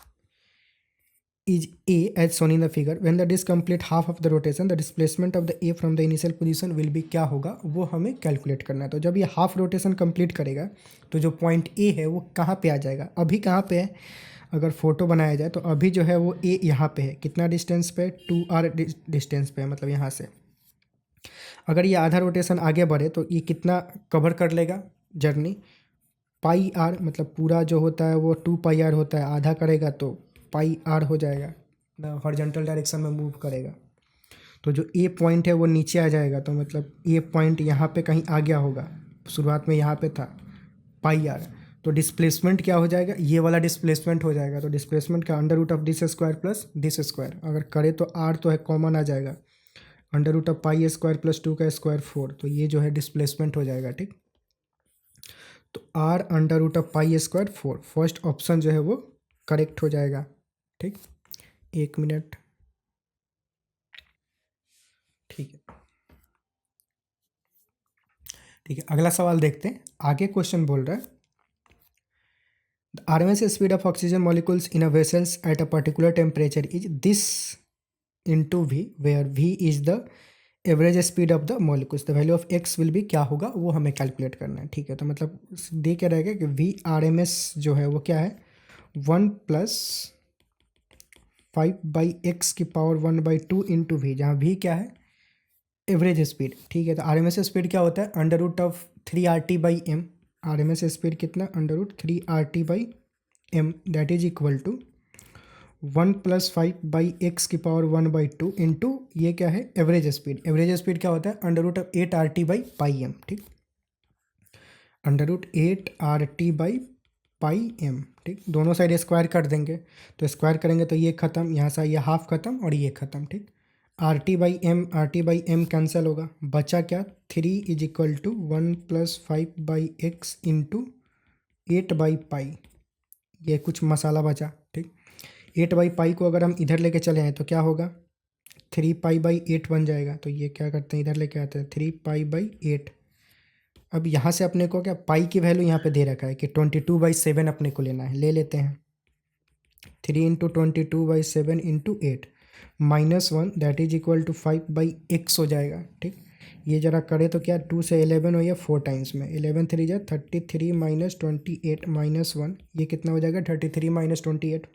is A as shown in the figure. When the disk complete half of the rotation, the displacement of the A from the initial position will be क्या होगा, वो हमें calculate करना है। तो जब ये half rotation complete करेगा तो जो पॉइंट A है वो कहाँ पे आ जाएगा, अभी कहाँ पे है, अगर फोटो बनाया जाए तो अभी जो है वो A यहाँ पे है, कितना डिस्टेंस पे 2r डिस्टेंस पे है, मतलब यहाँ से। अगर ये आधा रोटेशन आगे बढ़े तो ये कितना कवर कर लेगा जर्नी, πr, मतलब पूरा जो होता है वो 2πr होता है, आधा करेगा तो πr हो जाएगा, हॉरिजॉन्टल डायरेक्शन में मूव करेगा। तो जो ए पॉइंट है वो नीचे आ जाएगा, तो मतलब ए पॉइंट यहाँ पे कहीं आ गया होगा, शुरुआत में यहाँ पे था πr। तो डिस्प्लेसमेंट क्या हो जाएगा, ये वाला डिस्प्लेसमेंट हो जाएगा। तो डिस्प्लेसमेंट का √(this² प्लस this², अगर करे तो r तो है कॉमन आ जाएगा, √π² प्लस 2 का स्क्वायर 4, तो ये जो है डिस्प्लेसमेंट हो जाएगा। ठीक, तो r √π² 4, फर्स्ट ऑप्शन जो है वो करेक्ट हो जाएगा। ठीक, 1 मिनट। ठीक है, ठीक है, अगला सवाल देखते हैं। आगे क्वेश्चन बोल रहा है the RMS speed of oxygen molecules in a vessels at a particular temperature is this into V, where V is the average speed of the molecules, the value of x will be क्या होगा वो हमें calculate करना है। ठीक है, तो मतलब दे क्या रहेगा कि VRMS जो है वो क्या है 1 + 5/x⁻² 1/2 इंटू V, जहाँ V क्या है एवरेज स्पीड। ठीक है, तो RMS स्पीड क्या होता है √3RT/m, RMS स्पीड कितना √3RT/m, that is equal to 1 + 5/x⁴ into ये क्या है, एवरेज स्पीड। एवरेज स्पीड क्या होता है, √8 RT/πm, ठीक, √8 RT/πm, ठीक। दोनों साइड स्क्वायर कर देंगे, तो स्क्वायर करेंगे तो ये खत्म, यहाँ से ये हाफ खत्म और ये खत्म, ठीक। RT/m कैंसिल होगा, बचा क्या, 3 = 1 + 5/x इंटू 8/π, ये कुछ मसाला बचा, ठीक। 8/π को अगर हम इधर लेके चले आए तो क्या होगा, 3π/8 बन जाएगा। तो ये क्या करते हैं, इधर लेके आते हैं 3π/8। अब यहाँ से अपने को क्या, पाई की वैल्यू यहाँ पे दे रखा है कि 22/7 अपने को लेना है, ले लेते हैं। 3 × 22/7 × 8 -1 that is equal to 5/x हो जाएगा, ठीक। ये जरा करे तो क्या, 2 से 11 हो या 4 टाइम्स में, 11 3 जा 33 - 28 -1, ये कितना हो जाएगा, 33 - 28,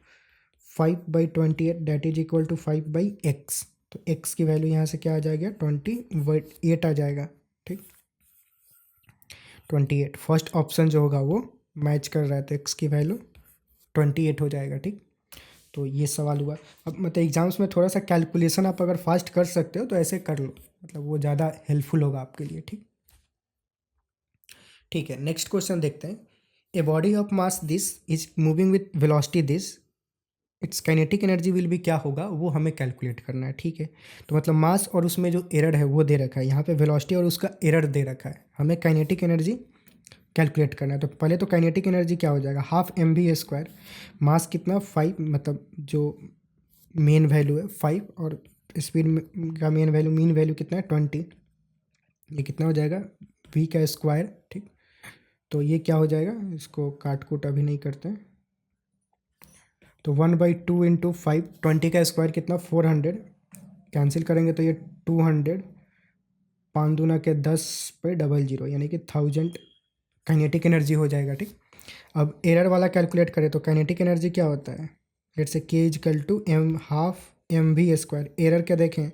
5/28 that is equal to 5/x। तो x की वैल्यू यहाँ से क्या आ जाएगा, 28 आ जाएगा, ठीक। 28 फर्स्ट ऑप्शन जो होगा वो मैच कर रहा है, तो x की वैल्यू 28 हो जाएगा, ठीक। तो ये सवाल हुआ। अब मतलब एग्जाम्स में थोड़ा सा कैलकुलेशन आप अगर फास्ट कर सकते हो तो ऐसे कर लो, मतलब वो ज़्यादा हेल्पफुल होगा आपके लिए, ठीक। ठीक है, नेक्स्ट क्वेश्चन देखते हैं। A body of mass this is moving with velocity this, it's kinetic energy will भी क्या होगा, वो हमें कैलकुलेट करना है, ठीक है। तो मतलब मास और उसमें जो एरर है वो दे रखा है, यहाँ पे वेलोसिटी और उसका एरर दे रखा है, हमें काइनेटिक एनर्जी कैलकुलेट करना है। तो पहले तो काइनेटिक एनर्जी क्या हो जाएगा, ½ mv², मास कितना 5, मतलब जो मेन वैल्यू है 5 और स्पीड का मेन वैल्यू, मीन वैल्यू कितना है 20, ये कितना हो जाएगा v का स्क्वायर, ठीक। तो ये क्या हो जाएगा, इसको काट कूट अभी नहीं करते हैं, तो 1/2 × 5, 20 का स्क्वायर कितना 400, कैंसिल करेंगे तो ये 200, 5 दूना के 10/00 यानी कि 1000 काइनेटिक एनर्जी हो जाएगा, ठीक। अब एरर वाला कैलकुलेट करें तो काइनेटिक एनर्जी क्या होता है, लेट से k = m½ mv²। एरर क्या देखें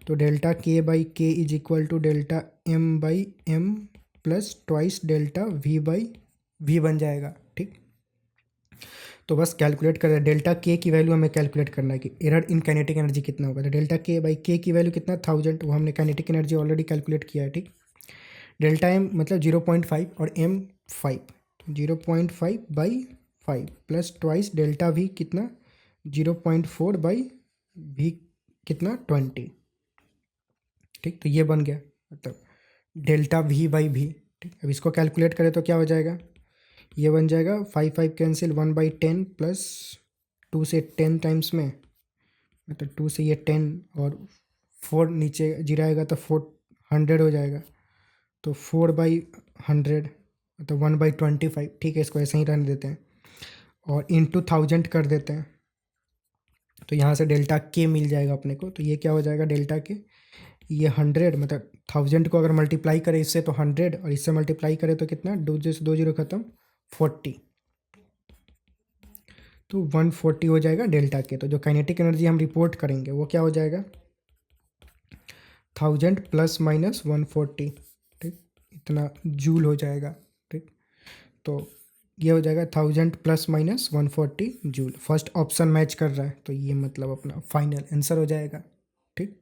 तो ΔK/k is equal to ΔM/m plus twice ΔV/v बन जाएगा, ठीक। तो बस कैलकुलेट कर रहे हैं, ΔK की वैल्यू हमें कैलकुलेट करना है कि एरर इन काइनेटिक एनर्जी कितना होगा। तो ΔK/k की वैल्यू कितना 1000, वो हमने काइनेटिक एनर्जी ऑलरेडी कैलकुलेट किया है, ठीक। ΔM मतलब 0.5 और m 5, 0.5/5 प्लस ट्वाइस ΔV कितना 0.4/v कितना 20, ठीक। तो ये बन गया मतलब ΔV/v, ठीक। अब इसको कैलकुलेट करें तो क्या हो जाएगा, ये बन जाएगा 5 5 कैंसिल 1/10 प्लस 2 से 10 टाइम्स में, मतलब 2 से ये 10 और 4 नीचे गिराएगा तो 400 हो जाएगा, तो 4/100 मतलब 1/25, ठीक है। इसको ऐसे ही रहने देते हैं और इंटू 1000 कर देते हैं, तो यहाँ से ΔK मिल जाएगा अपने को। तो ये क्या हो जाएगा ΔK, ये 100 मतलब 1000 को अगर मल्टीप्लाई करें इससे तो 100 और इससे मल्टीप्लाई करें तो कितना, 2 से 2 0 खत्म 40, तो 140 हो जाएगा ΔK। तो जो काइनेटिक एनर्जी हम रिपोर्ट करेंगे वो क्या हो जाएगा 1000 ± 140, ठीक, इतना जूल हो जाएगा, ठीक। तो ये हो जाएगा 1000 ± 140 जूल। फर्स्ट ऑप्शन मैच कर रहा है, तो ये मतलब अपना फाइनल आंसर हो जाएगा, ठीक।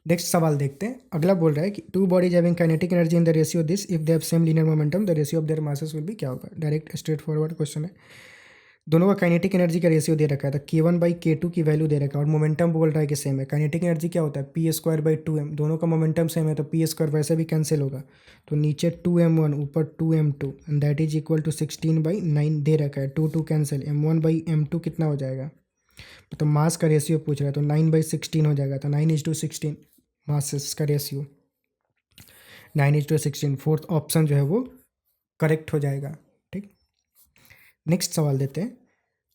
नेक्स्ट सवाल देखते हैं। अगला बोल रहा है कि two bodies having kinetic energy in the ratio this, if they have same linear momentum the ratio of their masses will be, क्या होगा। डायरेक्ट स्ट्रेट फॉरवर्ड क्वेश्चन है, दोनों का काइनेटिक एनर्जी का रेशियो दे रखा है, तो k1/k2 की वैल्यू दे रखा है और मोमेंटम बोल रहा है कि सेम है। काइनेटिक एनर्जी क्या होता है p²/2m, दोनों का मोमेंटम सेम है तो p² वैसे भी कैंसिल होगा, तो नीचे 2m1 ऊपर 2m2 and that is equal to 16/9 दे रखा है, 2 2 कैंसिल, m1/m2 कितना हो जाएगा, तो मास का रेशियो पूछ रहा है, तो 9/16 हो जाएगा, तो 9:16 मासेस का रेशियो 9:16, फोर्थ ऑप्शन जो है वो करेक्ट हो जाएगा, ठीक। नेक्स्ट सवाल देते हैं।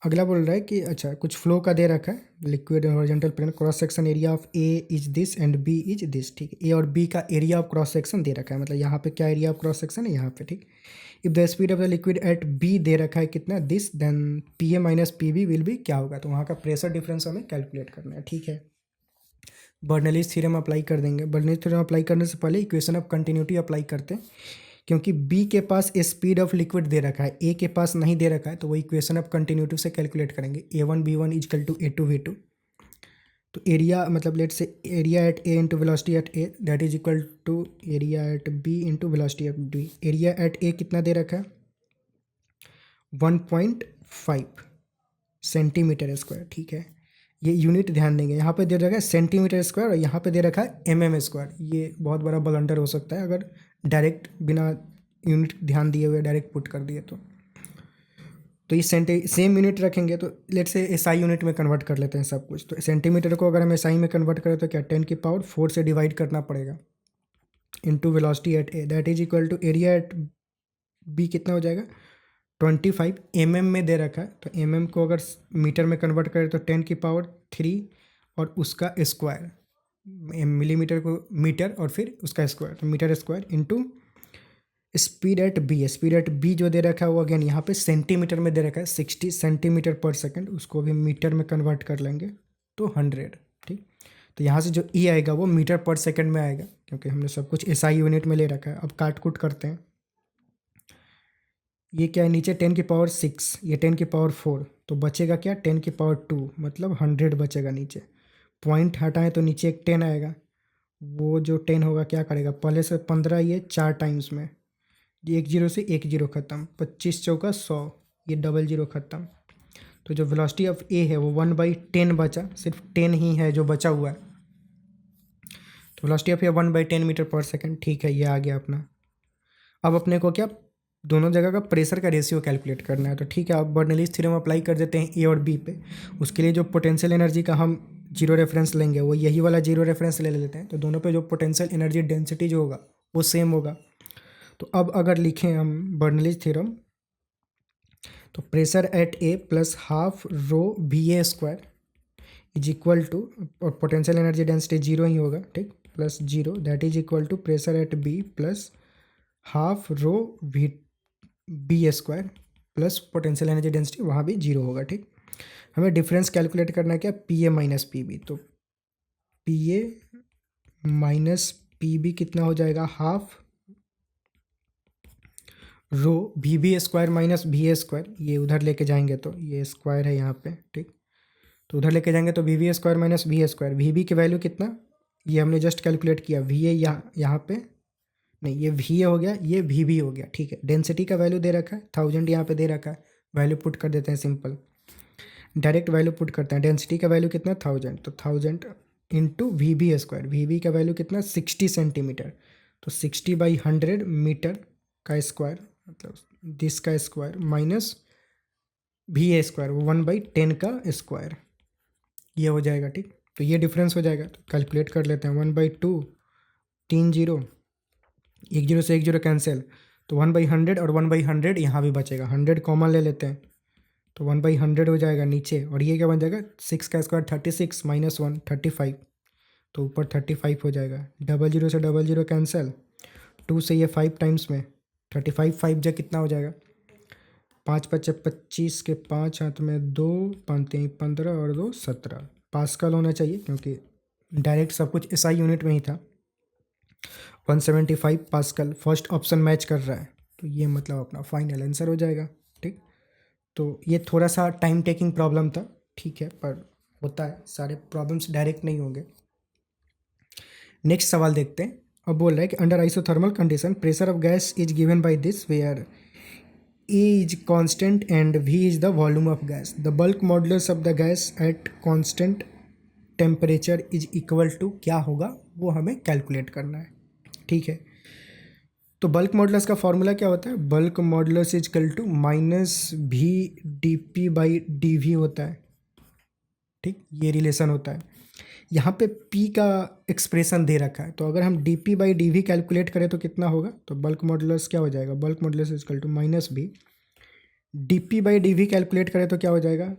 अगला बोल रहा है कि अच्छा कुछ फ्लो का दे रखा है, liquid horizontal plane, cross section area of A is this and B is this, ठीक। ए और बी का एरिया ऑफ क्रॉस सेक्शन दे रखा है, मतलब यहाँ पे क्या एरिया ऑफ क्रॉस सेक्शन है यहाँ पे, ठीक। If the speed of the liquid at B दे रखा है कितना this, then PA - PB will be क्या होगा, तो वहाँ का प्रेशर डिफरेंस हमें कैलकुलेट करना है, ठीक है। बर्नौलीज थ्योरम अप्लाई कर देंगे। बर्नौलीज थ्योरम अप्लाई करने से पहले इक्वेशन ऑफ कंटिन्यूटी अप्लाई करते हैं। क्योंकि बी के पास स्पीड ऑफ लिक्विड दे रखा है, ए के पास नहीं दे रखा है, तो वो इक्वेशन ऑफ कंटिन्यूटी से कैलकुलेट करेंगे A1 B1 is equal to A2 V2। तो एरिया मतलब let say area at A into velocity at A that is equal to area at B into velocity at B. Area at A कितना दे रखा है 1.5 centimetre square. ठीक है, ये unit ध्यान देंगे, यहाँ पे दे रखा है सेंटीमीटर स्क्वायर और यहाँ पे दे रखा है mm स्क्वायर। ये बहुत बड़ा ब्लंडर हो सकता है अगर डायरेक्ट बिना यूनिट ध्यान दिए हुए डायरेक्ट पुट कर दिए तो ये सेम यूनिट रखेंगे। तो लेट से एसआई यूनिट में कन्वर्ट कर लेते हैं सब कुछ। तो सेंटीमीटर को अगर हम एसआई में कन्वर्ट करें तो क्या 10⁴ से डिवाइड करना पड़ेगा into velocity at A that is equal to area at B कितना हो जाएगा 25 mm में दे रखा है। तो mm को अगर मीटर में कन्वर्ट करें तो 10⁻³ और उसका स्क्वायर, मिलीमीटर को मीटर और फिर उसका स्क्वायर, तो metre square into speed at B. Speed at B जो दे रखा है वो अगेन यहाँ पे सेंटीमीटर में दे रखा है 60 सेंटीमीटर पर सेकंड, उसको भी मीटर में कन्वर्ट कर लेंगे तो 100। ठीक, तो यहाँ से जो ई आएगा वो मीटर पर सेकंड में आएगा क्योंकि हमने सब कुछ एसआई यूनिट में ले रखा है। अब काट कूट करते हैं, ये क्या है नीचे 10⁶, ये 10⁴, तो बचेगा क्या 10⁻², मतलब 100 बचेगा नीचे। पॉइंट हटाएं तो नीचे एक 10 आएगा, वो जो 10 होगा क्या करेगा पहले से 15, ये 4 टाइम्स में, ये 1 0 से 1 0 ख़त्म, 25 चौका 100, ये डबल 0 ख़त्म। तो जो वेलोसिटी ऑफ ए है वो 1/10 बचा, सिर्फ 10 ही है जो बचा हुआ है। तो velocity of A 1/10 metre per second. ठीक है, ये आ गया अपना। अब अपने को क्या दोनों जगह का प्रेशर का रेशियो कैलकुलेट करना है। तो ठीक है, अब बर्नौलीज़ थ्योरम अप्लाई कर देते हैं ए और बी पे। उसके लिए जो पोटेंशियल एनर्जी का हम जीरो रेफरेंस लेंगे वो यही वाला जीरो रेफरेंस ले लेते हैं। तो दोनों पे जो पोटेंशियल एनर्जी डेंसिटी जो होगा वो सेम होगा। तो अब अगर लिखें हम बर्नौलीज़ थ्योरम, तो pressure at A plus half rho B A square is equal to, और पोटेंशियल एनर्जी डेंसिटी जीरो ही होगा, ठीक, plus zero that is equal to pressure at B plus half rho we B square plus potential energy density वहाँ भी zero होगा। ठीक, हमें difference calculate करना है क्या P A minus P B. तो P A minus P B कितना हो जाएगा half rho we B square minus we A square, ये उधर लेके जाएंगे तो ये स्क्वायर है यहाँ पे, ठीक, तो उधर लेके जाएंगे तो v B square minus we A square. V B की वैल्यू कितना, ये हमने जस्ट कैलकुलेट किया, वी ए यहाँ पे नहीं, ये वी ए हो गया, ये वी बी हो गया। ठीक है, डेंसिटी का वैल्यू दे रखा है 1000 यहाँ पे दे रखा है, वैल्यू पुट कर देते हैं, सिंपल डायरेक्ट वैल्यू पुट करते हैं। डेंसिटी का वैल्यू कितना 1000, तो 1000 into v B square, v B का वैल्यू कितना 60 सेंटीमीटर, तो 60/100 मीटर का स्क्वायर, मतलब दिस का square minus we A square 1/10 का स्क्वायर, ये हो जाएगा। ठीक, तो ये डिफरेंस हो जाएगा, तो कैलकुलेट कर लेते हैं। 1/2 3 0, 1 0 से 1 0 कैंसिल, तो 1/100 और 1/100 यहाँ भी बचेगा, 100 कॉमन ले लेते हैं तो 1/100 हो जाएगा नीचे, और ये क्या बन जाएगा 6 का स्क्वायर 36 माइनस 1 35, तो ऊपर 35 हो जाएगा। 00 से 00 कैंसिल, 2 से ये 5 टाइम्स में 35, 5 जगह कितना हो जाएगा 5 5 25 के 5 हाथ में 2 5 3 15 और 2 17 पास्कल होना चाहिए क्योंकि डायरेक्ट सब कुछ एसआई यूनिट में ही था। 175 पास्कल फर्स्ट ऑप्शन मैच कर रहा है, तो ये मतलब अपना फाइनल आंसर हो जाएगा। ठीक, तो ये थोड़ा सा टाइम टेकिंग प्रॉब्लम था, ठीक है, पर होता है, सारे प्रॉब्लम्स डायरेक्ट नहीं होंगे। नेक्स्ट सवाल देखते हैं। अब बोल रहा है कि under isothermal condition pressure of gas is given by this where A is constant and V is the volume of gas, the bulk modulus of the gas at constant temperature is equal to, क्या होगा वो हमें calculate करना है। ठीक है, तो bulk modulus का फॉर्मूला क्या होता है, bulk modulus is equal to minus भी D P by D V होता है। ठीक, ये रिलेशन होता है। यहाँ पे P का एक्सप्रेशन दे रखा है, तो अगर हम d P by D V calculate करें तो कितना होगा, तो बल्क मॉडुलस क्या हो जाएगा, bulk modulus is equal to minus B d P by D V calculate करें तो क्या हो जाएगा,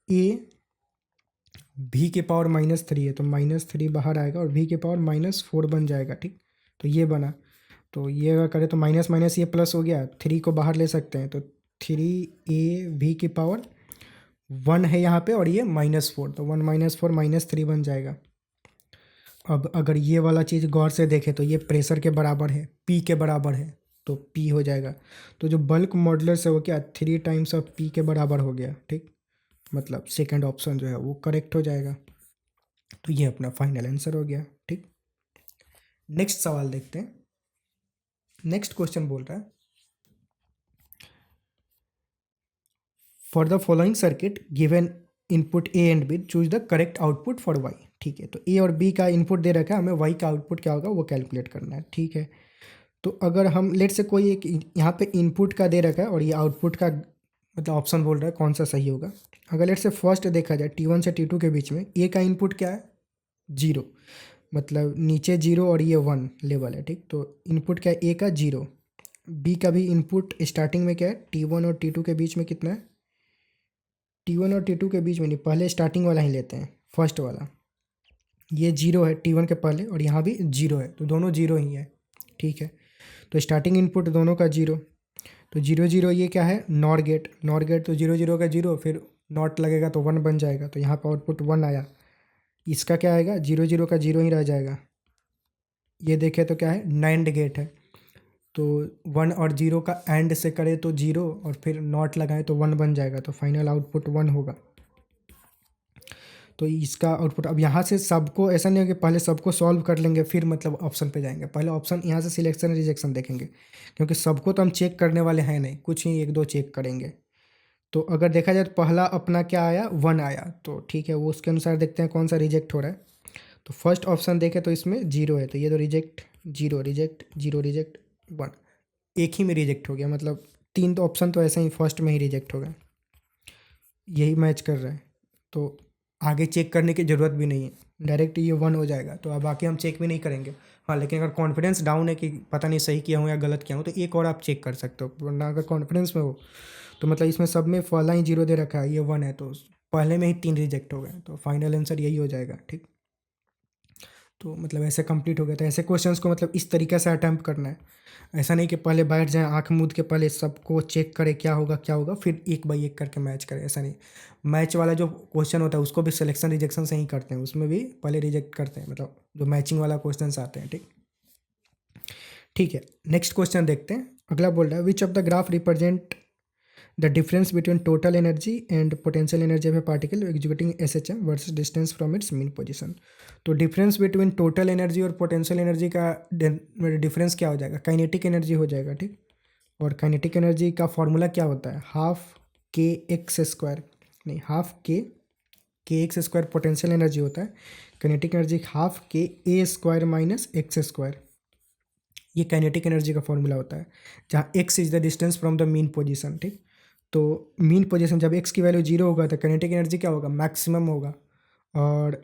ए भी के पावर -3 है तो -3 बाहर आएगा और भी के पावर -4 बन जाएगा। ठीक, तो ये बना, तो ये अगर करें तो माइनस माइनस ये प्लस हो गया, 3 को बाहर ले सकते हैं, तो 3a भी की पावर 1 है यहाँ पे और ये -4, तो 1 - 4 -3 बन जाएगा। अब अगर ये वाला चीज़ गौर से देखें तो ये प्रेशर के बराबर है, P के बराबर है, तो P हो जाएगा। तो जो बल्क मॉडुलस है वो क्या 3 टाइम्स ऑफ P के बराबर हो गया, ठीक। मतलब सेकंड ऑप्शन जो है वो करेक्ट हो जाएगा। तो ये अपना फाइनल आंसर हो गया, ठीक। नेक्स्ट सवाल देखते हैं। नेक्स्ट क्वेश्चन बोल रहा है for the following circuit given input A and B choose the correct output for Y, ठीक है। तो ए और बी का इनपुट दे रखा है, हमें वाई का आउटपुट क्या होगा वो कैलकुलेट करना है, ठीक है। तो अगर हम लेट से कोई एक यहाँ पे इनपुट का दे रखा है और ये आउटपुट का मतलब ऑप्शन बोल रहा है कौन सा सही होगा। अगर लेट से फर्स्ट देखा जाए T1 से T2 के बीच में ए का इनपुट क्या है 0, मतलब नीचे 0 और ये 1 लेवल है, ठीक। तो इनपुट क्या है ए का 0। बी का भी इनपुट स्टार्टिंग में क्या है T1 और T2 के बीच में कितना है, T1 और T2 के बीच में नहीं, पहले स्टार्टिंग वाला ही लेते हैं, फर्स्ट वाला। ये 0 है T1 के पहले और यहाँ भी 0 है, तो दोनों 0 ही है, ठीक है। तो स्टार्टिंग इनपुट दोनों का 0, तो 0 0 ये क्या है नॉर गेट, नॉर गेट तो 0 0 का 0, फिर नॉट लगेगा तो 1 बन जाएगा, तो यहाँ पर आउटपुट 1 आया। इसका क्या आएगा 0 0 का 0 ही रह जाएगा। ये देखें तो क्या है नाइंड गेट है, तो 1 और 0 का एंड से करे तो 0 और फिर नॉट लगाए तो 1 बन जाएगा, तो फाइनल आउटपुट 1 होगा। तो इसका आउटपुट अब यहाँ से सबको ऐसा नहीं हो कि पहले सबको सॉल्व कर लेंगे फिर मतलब ऑप्शन पे जाएंगे, पहले ऑप्शन यहाँ से सिलेक्शन रिजेक्शन देखेंगे, क्योंकि सबको तो हम चेक करने वाले हैं नहीं, कुछ ही एक दो चेक करेंगे। तो अगर देखा जाए तो पहला अपना क्या आया 1 आया, तो ठीक है वो उसके अनुसार देखते हैं कौन सा रिजेक्ट हो रहा है। तो फर्स्ट ऑप्शन देखें तो इसमें 0 है, तो ये तो रिजेक्ट 0 रिजेक्ट 0 रिजेक्ट 1, एक ही में रिजेक्ट हो गया, मतलब 3 तो ऑप्शन तो ऐसे ही फर्स्ट में ही रिजेक्ट हो गया, यही मैच कर रहा है। तो आगे चेक करने की ज़रूरत भी नहीं है, डायरेक्ट ये 1 हो जाएगा, तो अब आके हम चेक भी नहीं करेंगे। हाँ, लेकिन अगर कॉन्फिडेंस डाउन है कि पता नहीं सही किया हूँ या गलत किया हूँ तो एक और आप चेक कर सकते हो, वरना अगर कॉन्फिडेंस में हो तो मतलब इसमें सब में पहला ही 0 दे रखा है, ये 1 है, तो पहले में ही 3 रिजेक्ट हो गए, तो फाइनल आंसर यही हो जाएगा, ठीक। तो मतलब ऐसे कंप्लीट हो गया। तो ऐसे क्वेश्चंस को मतलब इस तरीके से अटैम्प्ट करना है, ऐसा नहीं कि पहले बैठ जाए आँख मूंद के पहले सबको चेक करे क्या होगा क्या होगा फिर एक बाई एक करके मैच करे, ऐसा नहीं। मैच वाला जो क्वेश्चन होता है उसको भी सिलेक्शन रिजेक्शन से ही करते हैं, उसमें भी पहले रिजेक्ट करते हैं, मतलब जो मैचिंग वाला क्वेश्चन आते हैं, ठीक। ठीक है, नेक्स्ट क्वेश्चन देखते हैं। अगला बोल रहा है which of the graph represent the difference between total energy and potential energy of A particle executing SHM versus distance from its mean position. तो डिफरेंस बिटवीन टोटल एनर्जी और पोटेंशियल एनर्जी का difference क्या हो जाएगा, kinetic energy हो जाएगा, ठीक। और काइनेटिक एनर्जी का फॉर्मूला क्या होता है हाफ के एक्स स्क्वायर, नहीं हाफ के एक्स स्क्वायर पोटेंशियल एनर्जी होता है, काइनेटिक एनर्जी हाफ के ए स्क्वायर माइनस एक्स स्क्वायर, ये काइनेटिक एनर्जी का फॉर्मूला होता है, जहाँ x is the distance from the mean position, ठीक। तो मीन पोजीशन जब एक्स की वैल्यू 0 होगा तो काइनेटिक एनर्जी क्या होगा मैक्सिमम होगा, और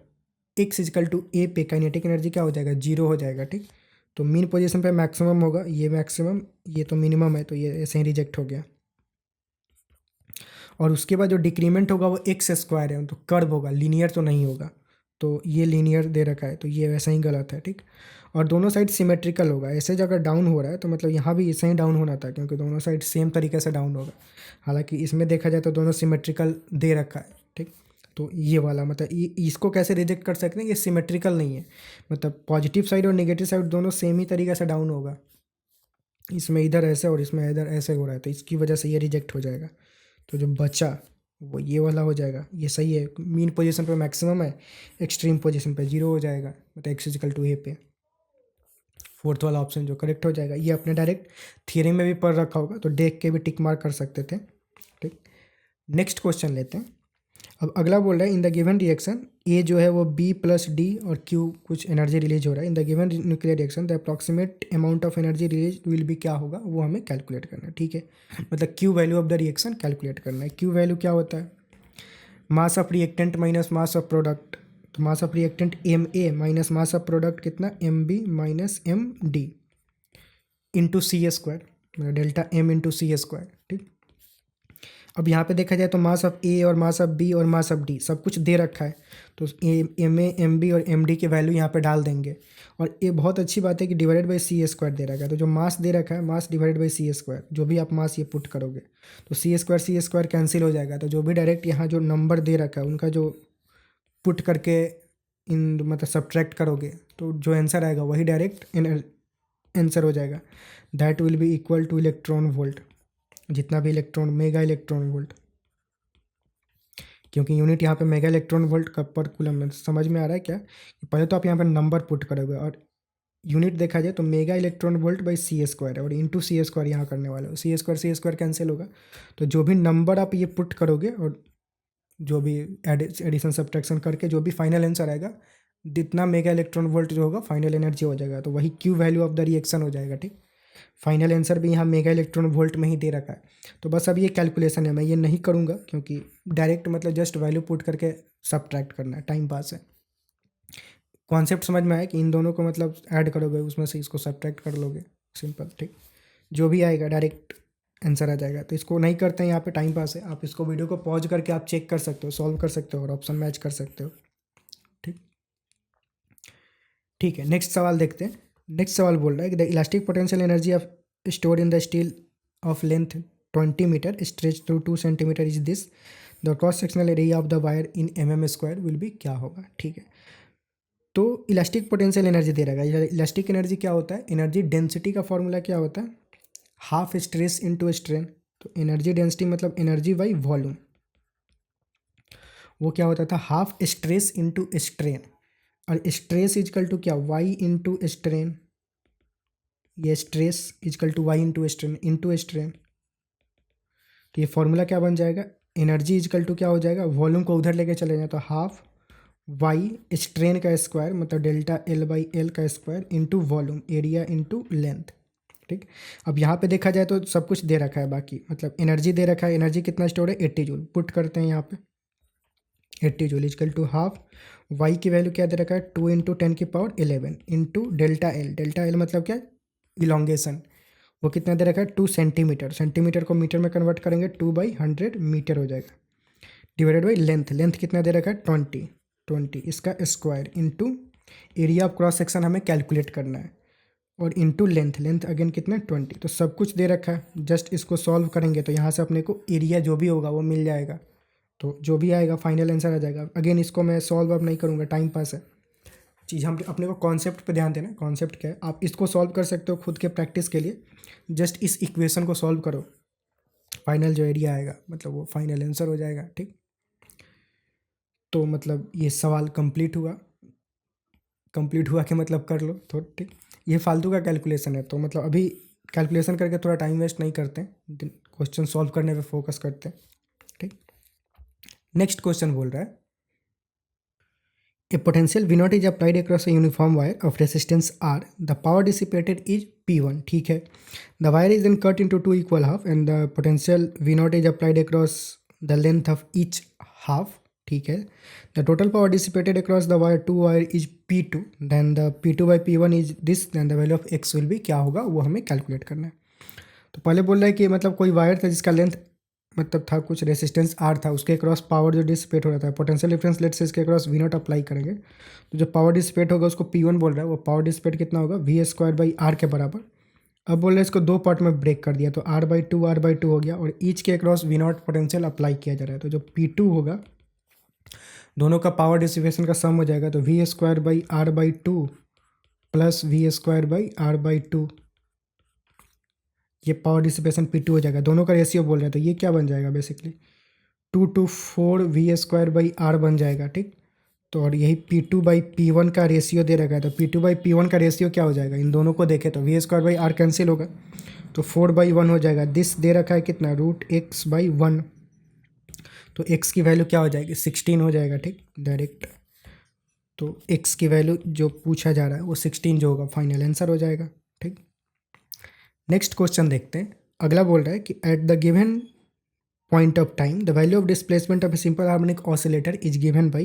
एक्स इजकल टू ए पे काइनेटिक एनर्जी क्या हो जाएगा 0 हो जाएगा, ठीक। तो मीन पोजीशन पे मैक्सिमम होगा, ये मैक्सिमम ये तो मिनिमम है, तो ये ऐसे ही रिजेक्ट हो गया। और उसके बाद जो डिक्रीमेंट होगा वो एक्स स्क्वायर है, तो कर्व होगा, लीनियर तो नहीं होगा, तो ये लीनियर दे रखा है, तो ये वैसा ही गलत है, ठीक। और दोनों साइड सिमेट्रिकल होगा, ऐसे जगह डाउन हो रहा है तो मतलब यहाँ भी ऐसे ही डाउन होना था, क्योंकि दोनों साइड सेम तरीके से डाउन होगा। हालांकि इसमें देखा जाए तो दोनों सिमेट्रिकल दे रखा है, ठीक। तो ये वाला मतलब इसको कैसे रिजेक्ट कर सकते हैं, ये सिमेट्रिकल नहीं है, मतलब पॉजिटिव साइड और नेगेटिव साइड दोनों सेम ही तरीके से डाउन होगा, इसमें इधर ऐसे और इसमें इधर ऐसे हो रहा है, तो इसकी वजह से ये रिजेक्ट हो जाएगा। तो जो बचा वो ये वाला हो जाएगा, ये सही है, मीन पोजीशन पे मैक्सिमम है, एक्सट्रीम पोजीशन पे 0 हो जाएगा, मतलब एक्स इजिकल टू ए पे फोर्थ वाला ऑप्शन जो करेक्ट हो जाएगा। ये अपने डायरेक्ट थियरी में भी पढ़ रखा होगा, तो देख के भी टिक मार्क कर सकते थे, ठीक। नेक्स्ट क्वेश्चन लेते हैं। अब अगला बोल रहा है इन द गिवन रिएक्शन ए जो है वो बी प्लस डी और क्यू कुछ एनर्जी रिलीज हो रहा है, in the given nuclear reaction the approximate amount of energy release will be क्या होगा वो हमें कैलकुलेट करना है, ठीक है। मतलब Q value of the reaction calculate करना है। क्यू वैल्यू क्या होता है mass of reactant minus mass of product, तो mass of reactant M A minus mass of product कितना M B minus M D into C square, delta M into C square, ठीक। अब यहाँ पे देखा जाए तो मास ऑफ ए और मास ऑफ बी और मास ऑफ डी सब कुछ दे रखा है, तो एम ए एम बी और एम डी की वैल्यू यहाँ पे डाल देंगे। और ये बहुत अच्छी बात है कि डिवाइडेड बाई सी स्क्वायर दे रखा है, तो जो मास दे रखा है mass divided by c square, जो भी आप मास ये पुट करोगे तो सी स्क्वायर कैंसिल हो जाएगा, तो जो भी डायरेक्ट यहाँ जो नंबर दे रखा है उनका जो पुट करके इन मतलब सब्ट्रैक्ट करोगे तो जो आंसर आएगा वही डायरेक्ट आंसर हो जाएगा। That will be equal two electron volt, जितना भी इलेक्ट्रॉन, मेगा इलेक्ट्रॉन वोल्ट, क्योंकि यूनिट यहाँ पे मेगा इलेक्ट्रॉन वोल्ट का पर कूलम में। समझ में आ रहा है क्या? पहले तो आप यहाँ पर नंबर पुट करोगे और यूनिट देखा जाए तो mega electron volt by c square है, और इंटू सी स्क्वायर यहाँ करने वाले हो। सी स्क्वायर कैंसिल होगा, तो जो भी नंबर आप ये पुट करोगे और जो भी एडिशन सब्ट्रैक्शन करके जो भी फाइनल आंसर आएगा, जितना मेगा इलेक्ट्रॉन वोल्ट जो होगा फाइनल एनर्जी हो जाएगा, तो वही Q value of the reaction हो जाएगा। ठीक, फाइनल आंसर भी यहाँ मेगा इलेक्ट्रॉन वोल्ट में ही दे रखा है। तो बस अब ये कैलकुलेशन है, मैं ये नहीं करूँगा क्योंकि डायरेक्ट मतलब जस्ट वैल्यू पुट करके सब्ट्रैक्ट करना है, टाइम पास है। कॉन्सेप्ट समझ में आया कि इन दोनों को मतलब ऐड करोगे, उसमें से इसको सब्ट्रैक्ट कर लोगे, सिंपल। ठीक, जो भी आएगा डायरेक्ट आंसर आ जाएगा। तो इसको नहीं करते हैं, यहाँ पे टाइम पास है। आप इसको वीडियो को पॉज करके आप चेक कर सकते हो, सॉल्व कर सकते हो और ऑप्शन मैच कर सकते हो। ठीक, ठीक है, नेक्स्ट सवाल देखते हैं। नेक्स्ट सवाल बोल रहा है कि the elastic potential energy of store in the steel of length 20 metre stretch through 2 centimetre is this, the cross sectional area of the wire in mm square will be, क्या होगा? ठीक है, तो इलास्टिक पोटेंशियल एनर्जी दे रहा है। Elastic energy क्या होता है? एनर्जी डेंसिटी का फॉर्मूला क्या होता है? Half stress into strain. तो एनर्जी डेंसिटी मतलब एनर्जी बाई वॉल्यूम, वो क्या होता था? हाफ स्ट्रेस इनटू स्ट्रेन, और स्ट्रेस इजकल टू क्या? Y into strain. ये stress equal to Y into strain into strain. तो ये फॉर्मूला क्या बन जाएगा? एनर्जी इजकल टू क्या हो जाएगा? वॉल्यूम को उधर लेके चले जाए तो हाफ वाई स्ट्रेन का स्क्वायर मतलब डेल्टा एल बाई एल का square into volume, area into length. ठीक, अब यहाँ पे देखा जाए तो सब कुछ दे रखा है, बाकी मतलब एनर्जी दे रखा है। एनर्जी कितना स्टोर है? 80 जूल। पुट करते हैं यहाँ पे 80 joule is equal to half Y की वैल्यू क्या दे रखा है? 2 into 10⁻11 into delta L. Delta L मतलब क्या? इलोंगेशन। वो कितना दे रखा है? 2 सेंटीमीटर। सेंटीमीटर को मीटर में कन्वर्ट करेंगे 2/100 मीटर हो जाएगा, डिवाइडेड बाई लेंथ। लेंथ कितना दे रखा है? 20 इसका square into area of cross section हमें कैलकुलेट करना है, और इंटू लेंथ। लेंथ अगेन कितना? 20। तो सब कुछ दे रखा है, जस्ट इसको सॉल्व करेंगे तो यहाँ से अपने को एरिया जो भी होगा वो मिल जाएगा। तो जो भी आएगा फाइनल आंसर आ जाएगा। अगेन इसको मैं सॉल्व अब नहीं करूँगा, टाइम पास है। चीज़ हम अपने को कॉन्सेप्ट पे ध्यान देना है। कॉन्सेप्ट क्या है? आप इसको सॉल्व कर सकते हो खुद के प्रैक्टिस के लिए। जस्ट इस इक्वेशन को सॉल्व करो, फाइनल जो एरिया आएगा मतलब वो फाइनल आंसर हो जाएगा। ठीक, तो मतलब ये सवाल कंप्लीट हुआ। कंप्लीट हुआ कि मतलब कर लो थोड़ा। ठीक, ये फालतू का कैलकुलेशन है, तो मतलब अभी कैलकुलेशन करके थोड़ा टाइम वेस्ट नहीं करते हैं, क्वेश्चन सॉल्व करने पे फोकस करते हैं। ठीक, नेक्स्ट क्वेश्चन बोल रहा है a potential V naught is applied across a uniform wire of resistance R, the power dissipated is P1। ठीक है, the wire is then cut into 2 equal half and the potential V naught is applied across the length of each half. ठीक है, the total power dissipated across the wire two wire is P2, then the P2 by P1 is this, then the value of X will be, क्या होगा वो हमें calculate करना है। तो पहले बोल रहा है कि मतलब कोई वायर था जिसका लेंथ मतलब था कुछ रेसिस्टेंस R था, उसके क्रॉस पावर जो डिसिपेट हो रहा था, पोटेंशियल डिफरेंस लेट से इसके क्रॉस V naught अप्लाई करेंगे तो जो पावर डिसिपेट होगा उसको P1 बोल रहा है। वो पावर डिसिपेट कितना होगा? V स्क्वायर बाई R के बराबर। अब बोल रहे हैं इसको दो पार्ट में ब्रेक कर दिया, तो R/2 हो गया, और ईच के cross V naught potential apply किया जा रहा है। तो जो P2 होगा, दोनों का पावर डिसिपेशन का सम हो जाएगा, तो V square by R/2 plus V square by R/2, ये पावर डिसिपेशन P2 हो जाएगा। दोनों का रेशियो बोल रहे हैं, तो ये क्या बन जाएगा? Basically 2 to 4 V square by R बन जाएगा। ठीक, तो और यही P2 बाई P1 का रेशियो दे रखा है, तो P2 बाई P1 का रेशियो क्या हो जाएगा? इन दोनों को देखें तो V square by R cancel होगा, तो 4/1 हो जाएगा। दिस दे रखा है कितना? √x/1, तो x की वैल्यू क्या हो जाएगी? 16 हो जाएगा। ठीक, डायरेक्ट तो x की वैल्यू जो पूछा जा रहा है वो 16 जो होगा फाइनल आंसर हो जाएगा। ठीक, नेक्स्ट क्वेश्चन देखते हैं। अगला बोल रहा है कि at the given point of time the value of displacement of a simple harmonic oscillator is given by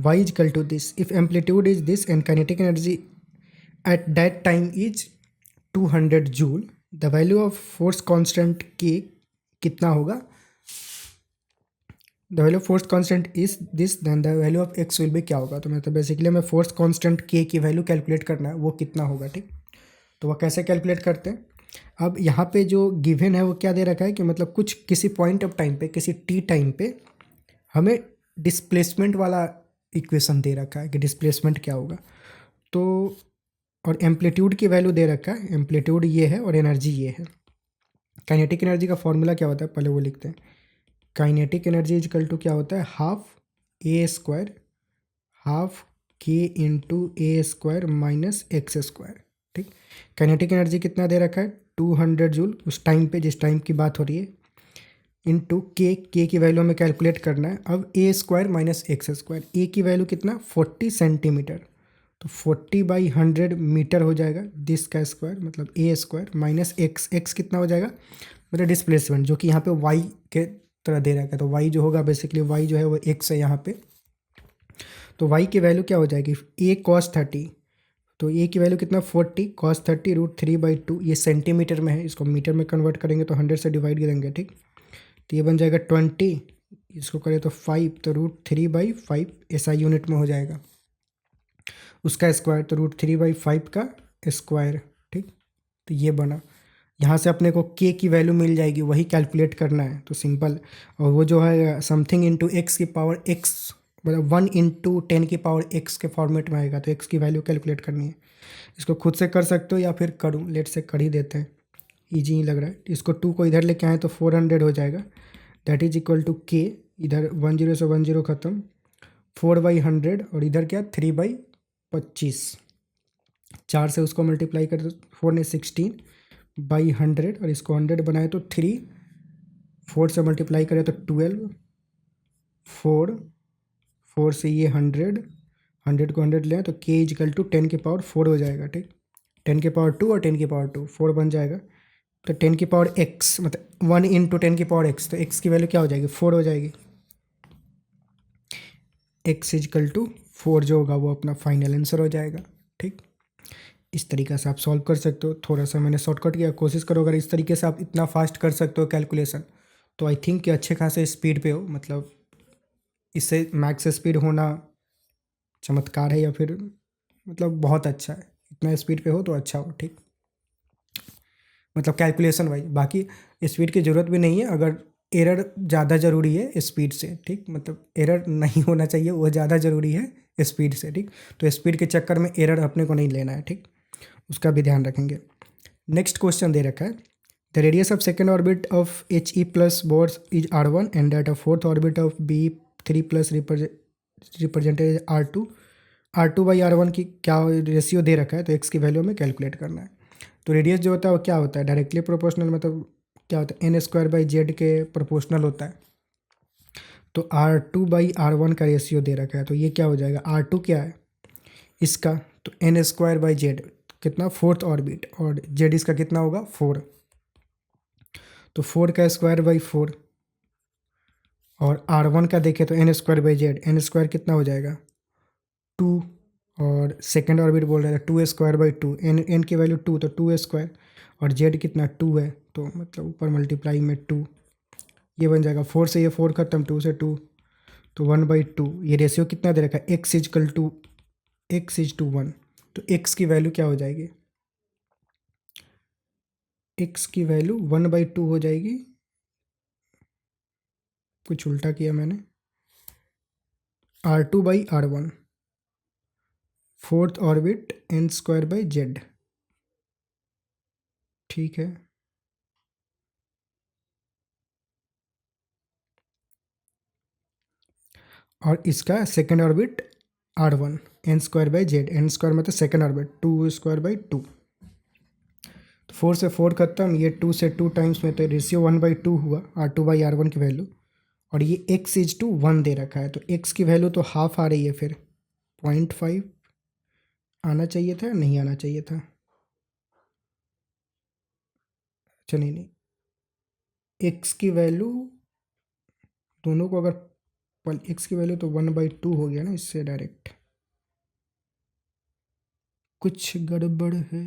y is equal to this if amplitude is this and kinetic energy at that time is 200 joule, the value of force constant k कितना होगा? the value of force constant is this, then the value of x will be क्या होगा? तो मतलब basically हमें force constant k की value calculate करना है, वो कितना होगा। ठीक, तो वह कैसे कैलकुलेट करते हैं? अब यहाँ पे जो गिवन है वो क्या दे रखा है कि मतलब कुछ किसी पॉइंट ऑफ टाइम पे, किसी टी टाइम पे हमें डिस्प्लेसमेंट वाला इक्वेशन दे रखा है कि डिस्प्लेसमेंट क्या होगा। तो और एम्पलीट्यूड की वैल्यू दे रखा है, एम्पलीट्यूड ये है और एनर्जी ये है। काइनेटिक एनर्जी का फॉर्मूला क्या होता है, पहले वो लिखते हैं। काइनेटिक एनर्जी इजकल टू क्या होता है, हाफ ए स्क्वायर, हाफ के इंटू ए स्क्वायर माइनस एक्स स्क्वायर। ठीक, काइनेटिक एनर्जी कितना दे रखा है, 200 जूल उस टाइम पे जिस टाइम की बात हो रही है, इंटू के की वैल्यू हमें कैलकुलेट करना है। अब ए स्क्वायर माइनस एक्स स्क्वायर, ए की वैल्यू कितना 40 सेंटीमीटर, तो 40/100 मीटर हो जाएगा दिस का स्क्वायर, मतलब ए स्क्वायर माइनस एक्स, एक्स कितना हो जाएगा मतलब डिस्प्लेसमेंट, जो कि यहाँ पे वाई के तरह दे रखा है। तो वाई जो होगा बेसिकली, वाई जो है वो एक्स है यहाँ पे। तो वाई की वैल्यू क्या हो जाएगी, ए कॉस 30, तो ए की वैल्यू कितना 40 कॉस 30 √3/2, ये सेंटीमीटर में है, इसको मीटर में कन्वर्ट करेंगे तो 100 से डिवाइड करेंगे। ठीक, तो ये बन जाएगा 20, इसको करें तो 5, तो √3/5 एसआई यूनिट में हो जाएगा उसका स्क्वायर, तो √3/5 का स्क्वायर। ठीक, तो ये बना। यहाँ से अपने को के की वैल्यू मिल जाएगी, वही कैलकुलेट करना है, तो सिंपल। और वो जो है समथिंग इंटू एक्स की पावर एक्स, मतलब 1 इंटू 10 की पावर एक्स के फॉर्मेट में आएगा, तो एक्स की वैल्यू कैलकुलेट करनी है। इसको खुद से कर सकते हो या फिर करूँ, लेट से कर ही देते हैं, ईजी ही लग रहा है। इसको 2 को इधर लेके आए तो 400 हो जाएगा, दैट इज इक्वल टू के, इधर 10 से 10 खत्म, 4/100 और इधर क्या 3/25, 4 से उसको मल्टीप्लाई कर दो, 4 ने 16/100 और इसको 100 बनाए तो 3, 4 से मल्टीप्लाई करें तो 12, 4, 4 से ये 100, 100 को 100 लें तो के इजकल टू 10 की पावर 4 हो जाएगा। ठीक, 10 की पावर 2 और 10 की पावर 2, 4 बन जाएगा। तो 10 की पावर एक्स, मतलब 1 इंटू 10 की पावर एक्स, तो एक्स की वैल्यू क्या हो जाएगी 4 हो जाएगी। एक्स इजकल टू 4 जो होगा वो अपना फाइनल आंसर हो जाएगा। ठीक, इस तरीक़े से आप सॉल्व कर सकते हो। थोड़ा सा मैंने शॉर्टकट किया, कोशिश करो अगर इस तरीके से आप इतना फास्ट कर सकते हो कैलकुलेशन, तो आई थिंक कि अच्छे खासे स्पीड पे हो, मतलब इससे मैक्स स्पीड होना चमत्कार है, या फिर मतलब बहुत अच्छा है, इतना स्पीड पे हो तो अच्छा हो। ठीक, मतलब कैलकुलेशन वाइज, बाकी स्पीड की ज़रूरत भी नहीं है अगर एरर ज़्यादा ज़रूरी है स्पीड से। ठीक, मतलब एरर नहीं होना चाहिए, वो ज़्यादा ज़रूरी है स्पीड से। ठीक, तो स्पीड के चक्कर में एरर अपने को नहीं लेना है। ठीक, उसका भी ध्यान रखेंगे। नेक्स्ट क्वेश्चन दे रखा है, the radius of second orbit of HE plus Bohr's is R1 and that of fourth orbit of B3 plus represented R2, R2/R1 की क्या रेशियो दे रखा है, तो एक्स की वैल्यू में कैलकुलेट करना है। तो रेडियस जो होता है वो क्या होता है, डायरेक्टली प्रोपोर्शनल, मतलब क्या होता है n² के प्रोपोर्शनल होता है। तो R2/R1 का रेशियो दे रखा है, तो ये क्या हो जाएगा, R2 क्या है इसका, तो n² कितना फोर्थ ऑर्बिट, और जेड इसका कितना होगा 4, तो 4 का स्क्वायर/4, और R1 का देखें तो n²/z, n² कितना हो जाएगा 2, और सेकेंड ऑर्बिट बोल रहा है 2² एन की वैल्यू 2, तो 2², और जेड कितना 2 है, तो मतलब ऊपर मल्टीप्लाई में 2, ये बन जाएगा 4 से ये 4 खत्म, 2 से 2, तो 1/2। ये रेशियो कितना दे रखा है, x इज टू 1, तो x की वैल्यू क्या हो जाएगी, x की वैल्यू 1/2 हो जाएगी। कुछ उल्टा किया मैंने, R2/R1 फोर्थ ऑर्बिट n²/z। ठीक है, और इसका second orbit R1 n²/z, n² मतलब सेकेंड ऑर्बिट 2²/2, तो 4 से 4 खत्म, ये 2 से 2 टाइम्स में, तो रेशियो 1/2 हुआ R2/R1 की वैल्यू। और ये x इज टू 1 दे रखा है, तो x की वैल्यू तो हाफ आ रही है, फिर 0.5 आना चाहिए था, नहीं आना चाहिए था, अच्छा नहीं, x की वैल्यू दोनों को अगर x की वैल्यू तो 1/2 हो गया ना, इससे डायरेक्ट कुछ गड़बड़ है,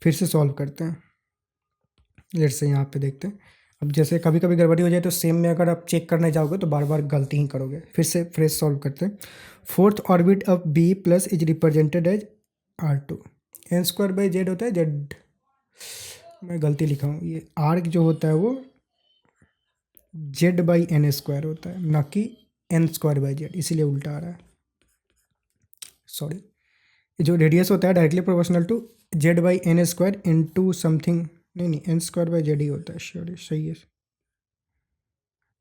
फिर से सॉल्व करते हैं। लेट से यहाँ पे देखते हैं। अब जैसे कभी कभी गड़बड़ी हो जाए तो सेम में अगर आप चेक करने जाओगे तो बार बार गलती ही करोगे। फिर से फ्रेश सॉल्व करते हैं। Fourth orbit of B plus is represented as R2, n²/z होता है, जेड मैं गलती लिखा हूँ, ये आर जो होता है वो z/n² होता है, ना कि n²/z, इसीलिए उल्टा आ रहा है, सॉरी। जो रेडियस होता है directly proportional to Z by n square into something, नहीं एन स्क्वायर बाई जेड ही होता है, श्योर सही है,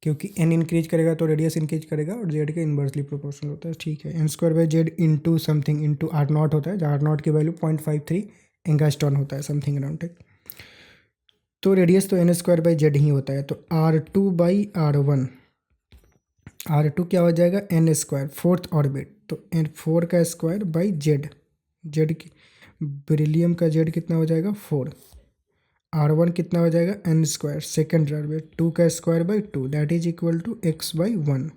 क्योंकि एन इंक्रीज करेगा तो रेडियस इंक्रीज करेगा और जेड के इन्वर्सली प्रोपोर्शनल होता है। ठीक है, n square by Z into something into r naught होता है, जहाँ आर नॉट की वैल्यू 0.53 एंगास्ट्रॉन होता है, समथिंग अराउंड। ठीक, तो रेडियस तो एन स्क्वायर बाई जेड ही होता है, तो R2/R1, R2 क्या हो जाएगा एन स्क्वायर फोर्थ ऑर्बिट, तो एन 4 का स्क्वायर बाई जेड, जेड की बेरिलियम का जेड कितना हो जाएगा 4, R1 कितना हो जाएगा एन स्क्वायर सेकेंड ऑर्बिट 2 का square by 2 that is equal to x/1।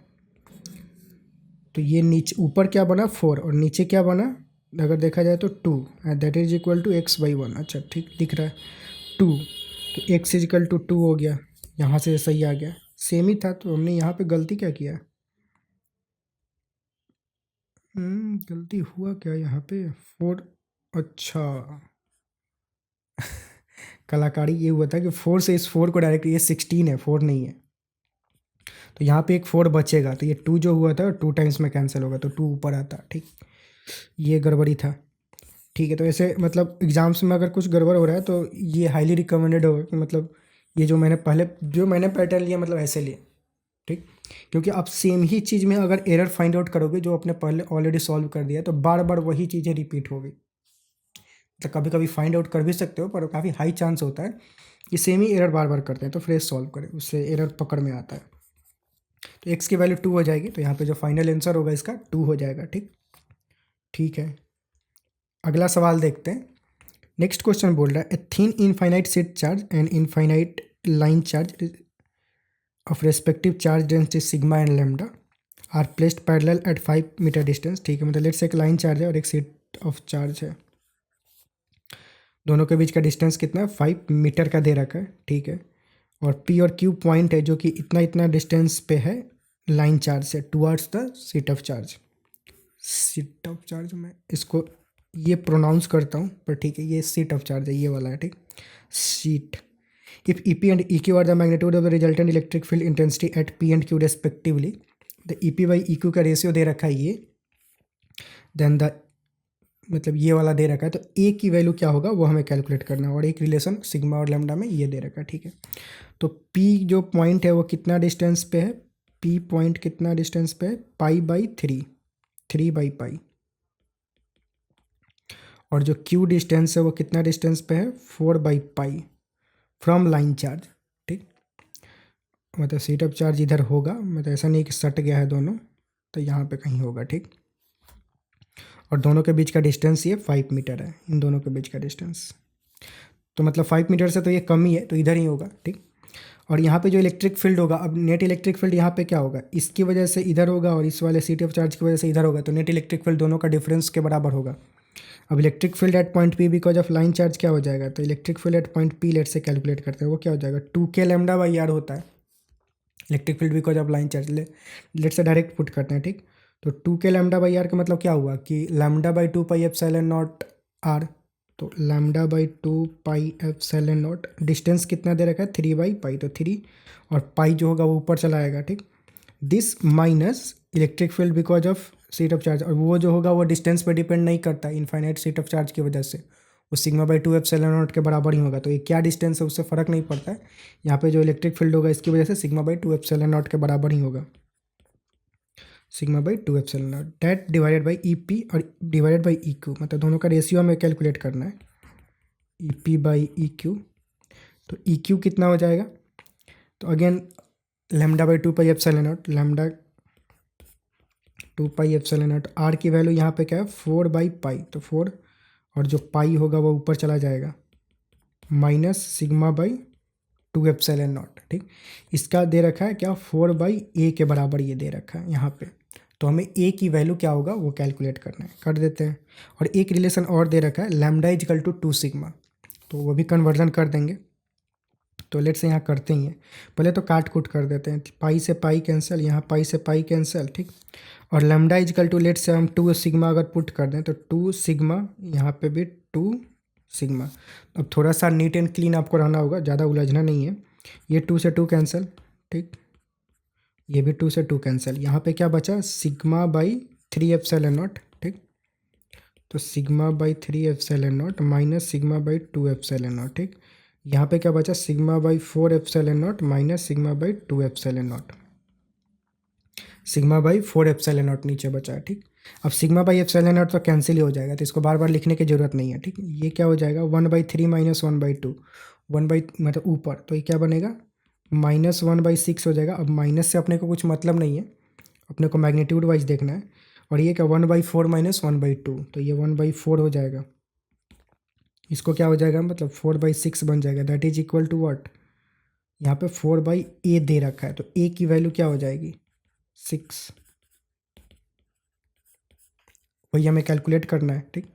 तो ये नीचे ऊपर क्या बना 4 और नीचे क्या बना, अगर देखा जाए तो 2 that is equal to x/1। अच्छा ठीक दिख रहा है 2, तो x इजिकल टू 2 हो गया, यहाँ से सही आ गया, सेम ही था। तो हमने यहाँ पे गलती क्या किया, गलती हुआ क्या यहाँ पे 4, अच्छा कलाकारी ये हुआ था कि 4 से इस 4 को डायरेक्ट, ये 16 है 4 नहीं है, तो यहाँ पे एक 4 बचेगा, तो ये 2 जो हुआ था 2 टाइम्स में कैंसिल होगा, तो 2 ऊपर आता। ठीक, ये गड़बड़ी था। ठीक है, तो ऐसे मतलब एग्ज़ाम्स में अगर कुछ गड़बड़ हो रहा है तो ये हाईली रिकमेंडेड होगा कि मतलब ये जो मैंने पैटर्न लिया मतलब ऐसे लिए। ठीक, क्योंकि आप सेम ही चीज़ में अगर एरर फाइंड आउट करोगे जो आपने पहले ऑलरेडी सॉल्व कर दिया है, तो बार बार वही चीज़ें रिपीट होगी। तो कभी कभी फाइंड आउट कर भी सकते हो, पर काफ़ी हाई चांस होता है कि सेम ही एरर बार बार करते हैं, तो फ्रेश सॉल्व करें, उससे एरर पकड़ में आता है। तो एक्स की वैल्यू 2 हो जाएगी, तो यहाँ पे जो फाइनल आंसर होगा इसका 2 हो जाएगा। ठीक, ठीक है, अगला सवाल देखते हैं। नेक्स्ट क्वेश्चन बोल रहा है, a thin infinite sheet charge and infinite line charge of respective charge density sigma and lambda are placed parallel at 5 metre distance. ठीक है, मतलब लेट्स एक लाइन चार्ज है और एक सेट ऑफ चार्ज है, दोनों के बीच का डिस्टेंस कितना है 5 मीटर का दे रखा है। ठीक है, और पी और क्यू पॉइंट है जो कि इतना इतना डिस्टेंस पे है लाइन चार्ज से towards the seat of charge. Seat of charge मैं इसको ये प्रोनाउंस करता हूँ, पर ठीक है ये सीट ऑफ चार्ज है, ये वाला है। ठीक, seat. If E P and E Q R the magnitude of the resultant electric field intensity at P and Q respectively, the E P by E Q का रेशियो दे रखा है ये, then the मतलब ये वाला दे रखा है, तो ए की वैल्यू क्या होगा वो हमें कैलकुलेट करना है, और एक रिलेशन सिग्मा और लैम्डा में ये दे रखा है। ठीक है, तो पी जो पॉइंट है वो कितना डिस्टेंस पे है, पी पॉइंट कितना डिस्टेंस पे है π/3, 3/π, और जो क्यू डिस्टेंस है वो कितना डिस्टेंस पे है 4/π फ्रॉम लाइन चार्ज। ठीक, मतलब सीट ऑफ चार्ज इधर होगा, मतलब ऐसा नहीं कि सट गया है दोनों, तो यहाँ पे कहीं होगा। ठीक, और दोनों के बीच का डिस्टेंस ये 5 मीटर है, इन दोनों के बीच का डिस्टेंस, तो मतलब 5 मीटर से तो ये कम ही है, तो इधर ही होगा। ठीक, और यहाँ पे जो इलेक्ट्रिक फील्ड होगा, अब नेट इलेक्ट्रिक फील्ड यहाँ पे क्या होगा, इसकी वजह से इधर होगा और इस वाले सीट ऑफ चार्ज की वजह से इधर होगा, तो नेट इलेक्ट्रिक फील्ड दोनों का डिफरेंस के बराबर होगा। अब electric field at point P because of line charge क्या हो जाएगा, तो electric field at point P let से कैलकुलेट करते हैं, वो क्या हो जाएगा 2k लैम्डा बाई आर होता है electric field because of line charge. Let से डायरेक्ट पुट करते हैं। ठीक, तो 2k लैम्डा बाई आर का मतलब क्या हुआ कि lambda by 2 pi epsilon naught R, तो lambda by 2 pi epsilon naught, distance कितना दे रखा है 3/π, तो 3 और पाई जो होगा वो ऊपर चला आएगा। ठीक, this minus electric field because of seat of charge, और वो जो होगा वो डिस्टेंस पे डिपेंड नहीं करता इनफाइनाइट सीट ऑफ चार्ज की वजह से, वो सिग्मा/2 एप्सिलॉन नॉट के बराबर ही होगा, तो ये क्या डिस्टेंस है उससे फ़र्क नहीं पड़ता है। यहाँ पे जो इलेक्ट्रिक फील्ड होगा इसकी वजह से सिग्मा/2 एप्सिलॉन नॉट के बराबर ही होगा, sigma epsilon naught that divided by E P और डिवाइडेड बाई ई क्यू, मतलब दोनों का रेशियो हमें कैलकुलेट करना है, E P by E Q. तो ई क्यू कितना हो जाएगा, तो again lambda by 2 pi epsilon naught, lambda 2 pi epsilon naught, R की वैल्यू यहाँ पे क्या है 4/π, तो 4 और जो पाई होगा वो ऊपर चला जाएगा, माइनस सिग्मा/2 एप्सिलॉन नॉट। ठीक, इसका दे रखा है क्या 4/a के बराबर ये दे रखा है यहाँ पे, तो हमें a की वैल्यू क्या होगा वो कैलकुलेट करना है, कर देते हैं। और एक रिलेशन और दे रखा है लैम्डा इजकल टू 2 सिग्मा, तो वो भी कन्वर्जन कर देंगे, तो लेट से यहाँ करते ही हैं, पहले तो काट कूट कर देते हैं, पाई से पाई कैंसिल, यहाँ पाई से पाई कैंसिल। ठीक, और लैम्डा इजकल टू लेट से हम 2 सिग्मा अगर पुट कर दें तो 2 सिग्मा, यहाँ पे भी 2 सिग्मा। अब थोड़ा सा नीट एंड क्लीन आपको रहना होगा, ज़्यादा उलझना नहीं है, ये 2 से 2 कैंसिल। ठीक, ये भी 2 से 2 कैंसिल, यहाँ पे क्या बचा सिग्मा/3 एप्सिलॉन नॉट। ठीक, तो sigma by 3 epsilon not minus sigma by 2 epsilon not. ठीक, यहाँ पे क्या बचा, sigma by 4 epsilon not minus sigma by 2 epsilon not. Sigma by 4 epsilon not नीचे बचा है। ठीक, अब सिग्मा बाई एप्सिलॉन नॉट तो कैंसिल ही हो जाएगा, तो इसको बार बार लिखने की जरूरत नहीं है। ठीक, ये क्या हो जाएगा 1/3 माइनस 1/2, 1 मतलब ऊपर, तो ये क्या बनेगा -1/6 हो जाएगा। अब माइनस से अपने को कुछ मतलब नहीं है, अपने को मैग्नीट्यूड वाइज देखना है। और ये क्या 1/4 माइनस 1/2, तो ये 1/4 हो जाएगा। इसको क्या हो जाएगा, मतलब 4/6 बन जाएगा। That is equal to what, यहाँ पे 4/a दे रखा है, तो a की वैल्यू क्या हो जाएगी 6, वही हमें कैलकुलेट करना है। ठीक,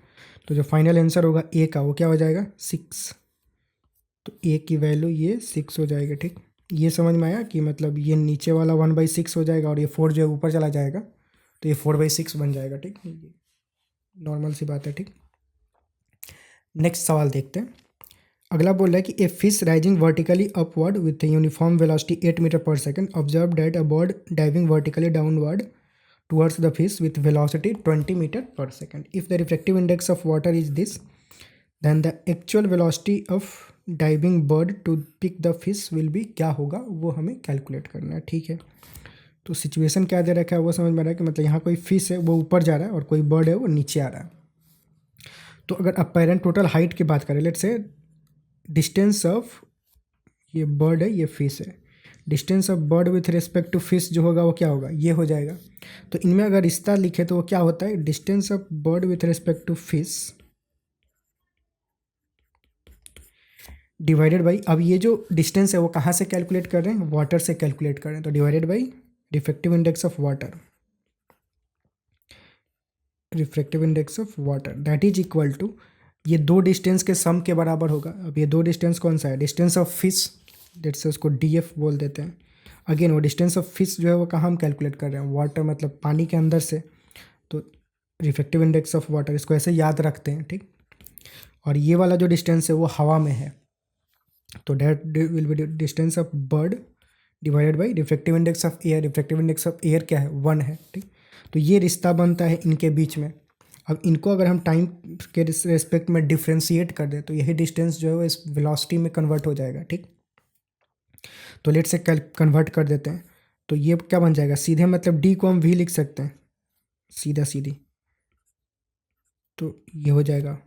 तो जो फाइनल आंसर होगा a का वो क्या हो जाएगा 6, तो a की वैल्यू ये 6 हो जाएगा। ठीक, ये समझ में आया कि मतलब ये नीचे वाला 1/6 हो जाएगा और ये 4 जो है ऊपर चला जाएगा, तो ये 4/6 बन जाएगा। ठीक, नॉर्मल सी बात है। ठीक, नेक्स्ट सवाल देखते हैं। अगला बोल रहा है कि a fish rising vertically upward with uniform velocity 8 metre per second observe that a bird diving vertically downward towards the fish with velocity 20 meter per second. If the refractive index of water is this, then the actual velocity of diving bird to pick the fish will be क्या होगा, वो हमें calculate करना है। ठीक है, तो situation क्या दे रखा है वो समझ में आ रहा है कि मतलब यहाँ कोई फिश है वो ऊपर जा रहा है और कोई बर्ड है वो नीचे आ रहा है। तो अगर अपेरेंट टोटल हाइट की बात करें, लेट से डिस्टेंस ऑफ, ये बर्ड है ये फिश है, distance of bird with respect to fish जो होगा वो क्या होगा, ये हो जाएगा। तो इनमें अगर रिश्ता लिखे तो वो क्या होता है, distance of bird with respect to fish divided by, अब ये जो डिस्टेंस है वो कहाँ से कैलकुलेट कर रहे हैं, वाटर से कैलकुलेट कर रहे हैं, तो divided by refractive index of water, refractive index of water that is equal to, ये दो डिस्टेंस के सम के बराबर होगा। अब ये दो डिस्टेंस कौन सा है, डिस्टेंस ऑफ फिश, जैसे उसको डीएफ बोल देते हैं। अगेन वो डिस्टेंस ऑफ फिश जो है वो कहाँ हम कैलकुलेट कर रहे हैं, वाटर मतलब पानी के अंदर से, तो रिफ्रैक्टिव इंडेक्स ऑफ वाटर इसको ऐसे याद रखते हैं। ठीक, और ये वाला जो डिस्टेंस है वो हवा में है, तो that will be distance of bird divided by refractive index of air. Refractive index of air क्या है 1 है। ठीक, तो ये रिश्ता बनता है इनके बीच में। अब इनको अगर हम टाइम के रेस्पेक्ट में डिफ्रेंशिएट कर दें तो यही डिस्टेंस जो है वो इस वेलोसिटी में कन्वर्ट हो जाएगा। ठीक, तो लेट से कन्वर्ट कर देते हैं, तो ये क्या बन जाएगा सीधे, मतलब डी को हम वी लिख सकते हैं सीधा सीधी, तो ये हो जाएगा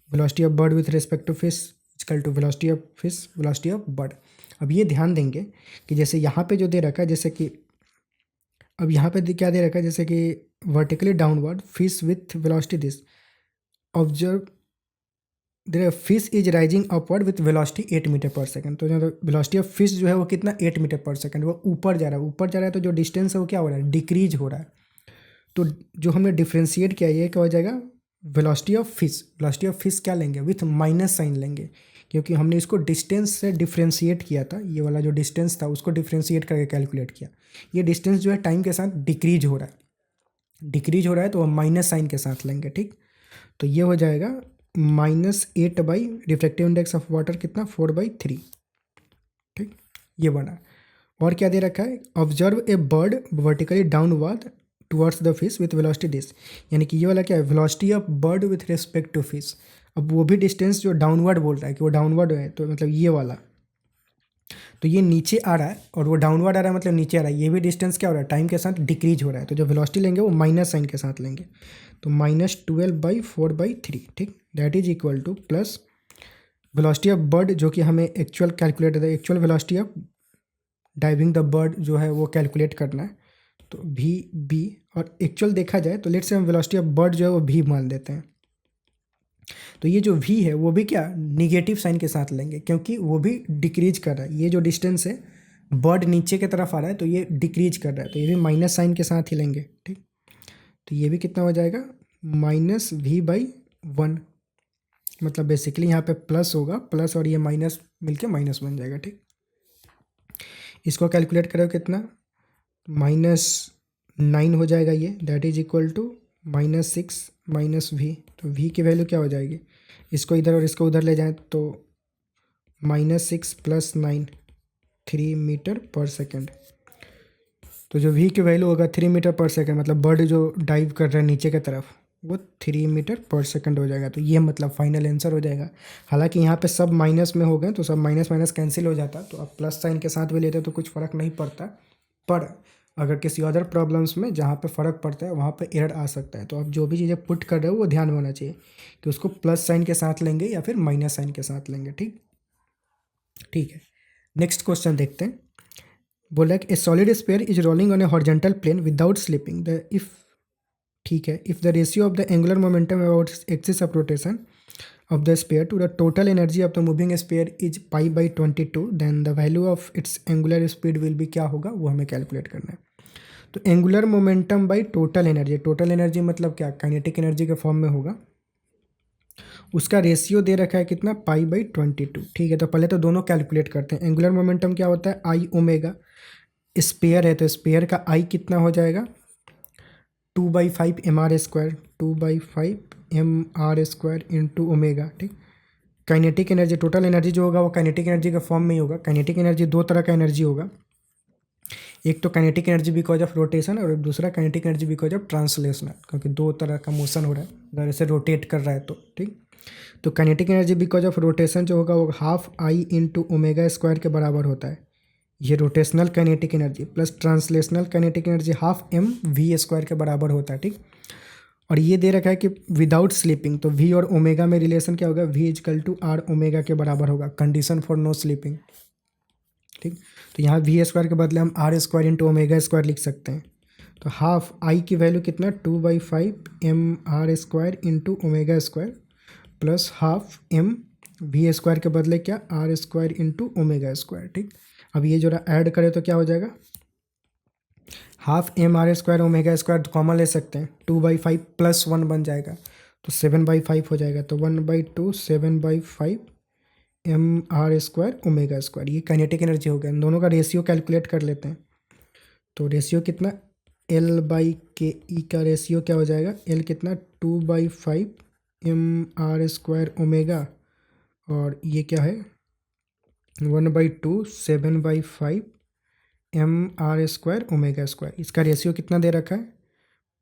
velocity of bird with respect to fish equal to velocity of fish velocity of bird. अब ये ध्यान देंगे कि जैसे यहाँ पे जो दे रखा है, जैसे कि अब यहाँ पे क्या दे रखा है, जैसे कि vertically downward fish with velocity this observe there fish is rising upward with velocity 8 metre per second. तो जो वेलोसिटी ऑफ फिश जो है वो कितना 8 मीटर पर सेकंड, वो ऊपर जा रहा है, ऊपर जा रहा है, तो जो डिस्टेंस है वो क्या हो रहा है, डिक्रीज हो रहा है। तो जो हमने डिफ्रेंशिएट किया ये क्या हो जाएगा, velocity of fish, velocity of fish क्या लेंगे, विथ माइनस साइन लेंगे, क्योंकि हमने इसको डिस्टेंस से डिफ्रेंशिएट किया था। ये वाला जो डिस्टेंस था उसको डिफ्रेंशिएट करके कैलकुलेट किया। ये डिस्टेंस जो है टाइम के साथ डिक्रीज हो रहा है, डिक्रीज हो रहा है, तो हम माइनस साइन के साथ लेंगे। ठीक, तो ये हो जाएगा -8 by refractive index of water कितना 4/3। ठीक, ये बना। और क्या दे रखा है, observe a bird vertically downward towards the fish with velocity this, यानी कि ये वाला क्या है, velocity of bird with respect to fish. अब वो भी डिस्टेंस जो डाउनवर्ड बोल रहा है कि वो डाउनवर्ड है, तो मतलब ये वाला, तो ये नीचे आ रहा है और वो डाउनवर्ड आ रहा है, मतलब नीचे आ रहा है, ये भी डिस्टेंस क्या हो रहा है, टाइम के साथ डिक्रीज हो रहा है। तो जो वेलोसिटी लेंगे वो माइनस साइन के साथ लेंगे, तो -12/4/3। ठीक, that is equal two plus velocity of bird जो कि हमें एक्चुअल कैलकुलेट है, actual velocity of diving the bird जो है वो कैलकुलेट करना है, तो भी और एक्चुअल देखा जाए तो लेट से हम वेलोसिटी ऑफ बर्ड जो है वो भी मान देते हैं। तो ये जो वी है वो भी क्या निगेटिव साइन के साथ लेंगे, क्योंकि वो भी डिक्रीज कर रहा है। ये जो डिस्टेंस है बर्ड नीचे की तरफ आ रहा है, तो ये डिक्रीज कर रहा है, तो ये भी माइनस साइन के साथ ही लेंगे। ठीक, तो ये भी कितना हो जाएगा -v/1, मतलब बेसिकली यहाँ पे प्लस होगा, प्लस और ये माइनस मिलके माइनस बन जाएगा। ठीक, इसको कैलकुलेट करो कितना -9 हो जाएगा ये, that is equal to -6 minus V, तो वी की वैल्यू क्या हो जाएगी, इसको इधर और इसको उधर ले जाएं तो -6 + 9 3 मीटर पर सेकेंड। तो जो वी की वैल्यू होगा 3 मीटर पर सेकेंड, मतलब बर्ड जो डाइव कर रहा है नीचे की तरफ वो 3 मीटर पर सेकंड हो जाएगा। तो ये मतलब फाइनल आंसर हो जाएगा। हालांकि यहाँ पे सब माइनस में हो गए तो सब माइनस माइनस कैंसिल हो जाता, तो आप प्लस साइन के साथ भी लेते तो कुछ फ़र्क नहीं पड़ता। पर अगर किसी अदर प्रॉब्लम्स में जहाँ पे फ़र्क पड़ता है वहाँ पे एरर आ सकता है। तो आप जो भी चीज़ें पुट कर रहे हो वो ध्यान में होना चाहिए कि उसको प्लस साइन के साथ लेंगे या फिर माइनस साइन के साथ लेंगे। ठीक है। नेक्स्ट क्वेश्चन देखते हैं। बोला कि a solid sphere is rolling on a horizontal plane without slipping the if ठीक है if the ratio of the angular momentum about axis of rotation of the sphere to the total energy of the moving sphere is pi/22, then the value of its angular speed will be क्या होगा वो हमें calculate करना है। तो angular momentum by total energy, total energy मतलब क्या, kinetic energy के फॉर्म में होगा। उसका रेशियो दे रखा है कितना, pi/22। ठीक है, तो पहले तो दोनों कैलकुलेट करते हैं। एंगुलर मोमेंटम क्या होता है, आई ओमेगा। स्पेयर है तो स्पेयर का आई कितना हो जाएगा, 2/5 mr², 2/5 mr² इंटू ओमेगा। ठीक, काइनेटिक एनर्जी, टोटल एनर्जी जो होगा वो काइनेटिक एनर्जी के फॉर्म में ही होगा। काइनेटिक एनर्जी दो तरह का एनर्जी होगा, एक तो kinetic energy because of rotation और दूसरा kinetic energy because of translational, क्योंकि दो तरह का मोशन हो रहा है अगर ऐसे रोटेट कर रहा है तो। ठीक, तो kinetic energy because of rotation जो होगा वो half I into omega square के बराबर होता है। ये rotational kinetic energy plus translational kinetic energy half M V square के बराबर होता है। ठीक, और ये दे रखा है कि विदाउट स्लीपिंग, तो वी और ओमेगा में रिलेशन क्या होगा, V equal to R omega के बराबर होगा, कंडीशन फॉर नो स्लीपिंग। ठीक, तो यहाँ वी स्क्वायर के बदले हम R square into omega square लिख सकते हैं। तो हाफ आई की वैल्यू कितना, 2/5 mr² into omega square plus half M V square के बदले क्या, R square into omega square. ठीक, अब ये जो ऐड करें तो क्या हो जाएगा, half mr² omega square common ले सकते हैं, 2/5 प्लस 1 बन जाएगा तो 7/5 हो जाएगा। तो 1/2 7/5 mr² ओमेगा स्क्वायर, ये काइनेटिक एनर्जी हो गया। इन दोनों का रेशियो कैलकुलेट कर लेते हैं। तो रेशियो कितना, L/ke का रेशियो क्या हो जाएगा, L कितना 2/5 mr² ओमेगा और ये क्या है 1/2 7/5 mr² ओमेगा स्क्वायर। इसका रेशियो कितना दे रखा है,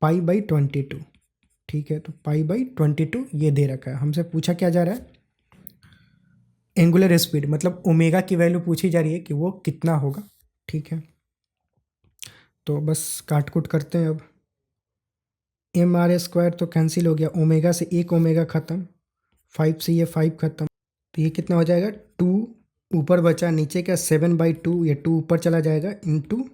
pi/22। ठीक है, तो pi/22 ये दे रखा है। हमसे पूछा क्या जा रहा है, एंगुलर स्पीड, मतलब ओमेगा की वैल्यू पूछी जा रही है कि वो कितना होगा। ठीक है, तो बस काट कुट करते हैं। अब mr² तो कैंसिल हो गया, ओमेगा से एक ओमेगा ख़त्म, 5 से ये 5 ख़त्म, तो ये कितना हो जाएगा, 2 ऊपर बचा, नीचे का 7/2, ये 2 ऊपर चला जाएगा into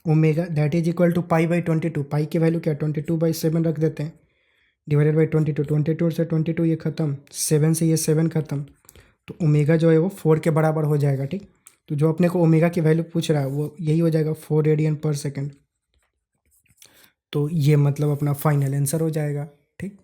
omega that is equal to pi/22। Pi की वैल्यू क्या, 22/7 रख देते हैं, डिवाइडेड बाई 22, 22 से 22 ये ख़त्म, 7 से ये 7 ख़त्म, तो ओमेगा जो है वो 4 के बराबर हो जाएगा। ठीक, तो जो अपने को ओमेगा की वैल्यू पूछ रहा है वो यही हो जाएगा, 4 रेडियन पर सेकेंड। तो ये मतलब अपना फाइनल आंसर हो जाएगा। ठीक,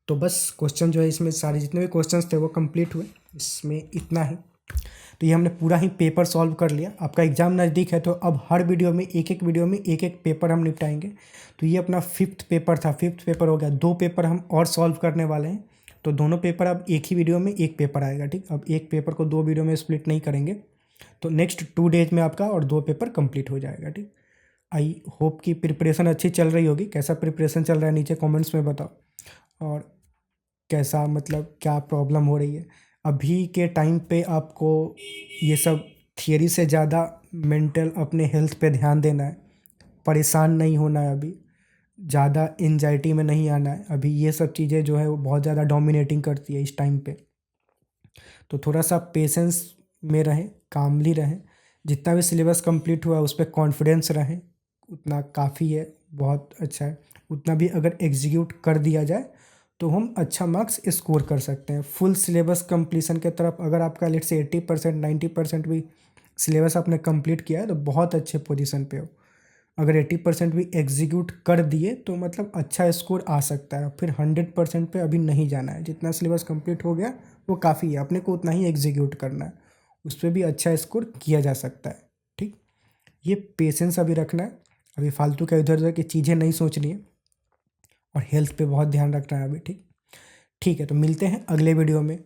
तो बस क्वेश्चन जो है इसमें सारे जितने भी क्वेश्चंस थे वो कंप्लीट हुए, इसमें इतना ही। तो ये हमने पूरा ही पेपर सॉल्व कर लिया। आपका एग्ज़ाम नज़दीक है तो अब हर वीडियो में एक वीडियो में एक पेपर हम निपटाएंगे। तो ये अपना 5th पेपर था, 5th पेपर हो गया। 2 पेपर हम और सॉल्व करने वाले हैं, तो दोनों पेपर अब एक ही वीडियो में एक पेपर आएगा। ठीक, अब एक पेपर को 2 वीडियो में स्प्लिट नहीं करेंगे, तो नेक्स्ट 2 डेज में आपका और 2 पेपर कंप्लीट हो जाएगा। ठीक, आई होप कि प्रिपरेशन अच्छी चल रही होगी। कैसा प्रिपरेशन चल रहा है नीचे कमेंट्स में बताओ, और कैसा मतलब क्या प्रॉब्लम हो रही है। अभी के टाइम पे आपको ये सब थियरी से ज़्यादा मेंटल अपने हेल्थ पे ध्यान देना है, परेशान नहीं होना है, अभी ज़्यादा एंजाइटी में नहीं आना है। अभी ये सब चीज़ें जो है वो बहुत ज़्यादा डोमिनेटिंग करती है इस टाइम पे, तो थोड़ा सा पेशेंस में रहें, कामली रहें। जितना भी सिलेबस कंप्लीट हुआ है उस पर कॉन्फिडेंस रहें, उतना काफ़ी है, बहुत अच्छा है। उतना भी अगर एग्जीक्यूट कर दिया जाए तो हम अच्छा मार्क्स स्कोर कर सकते हैं। फुल सिलेबस कंप्लीशन के तरफ अगर आपका लेट से 80% 90% भी सिलेबस आपने कंप्लीट किया है तो बहुत अच्छे पोजीशन पे हो। अगर 80% भी एग्जीक्यूट कर दिए तो मतलब अच्छा स्कोर आ सकता है। फिर 100% पे अभी नहीं जाना है, जितना सिलेबस कंप्लीट हो गया वो काफ़ी है, अपने को उतना ही एग्जीक्यूट करना है, उस पर भी अच्छा स्कोर किया जा सकता है। ठीक, ये पेशेंस अभी रखना है, अभी फालतू का इधर उधर की चीज़ें नहीं सोचनी है, और हेल्थ पे बहुत ध्यान रखना है अभी। ठीक, ठीक है, तो मिलते हैं अगले वीडियो में।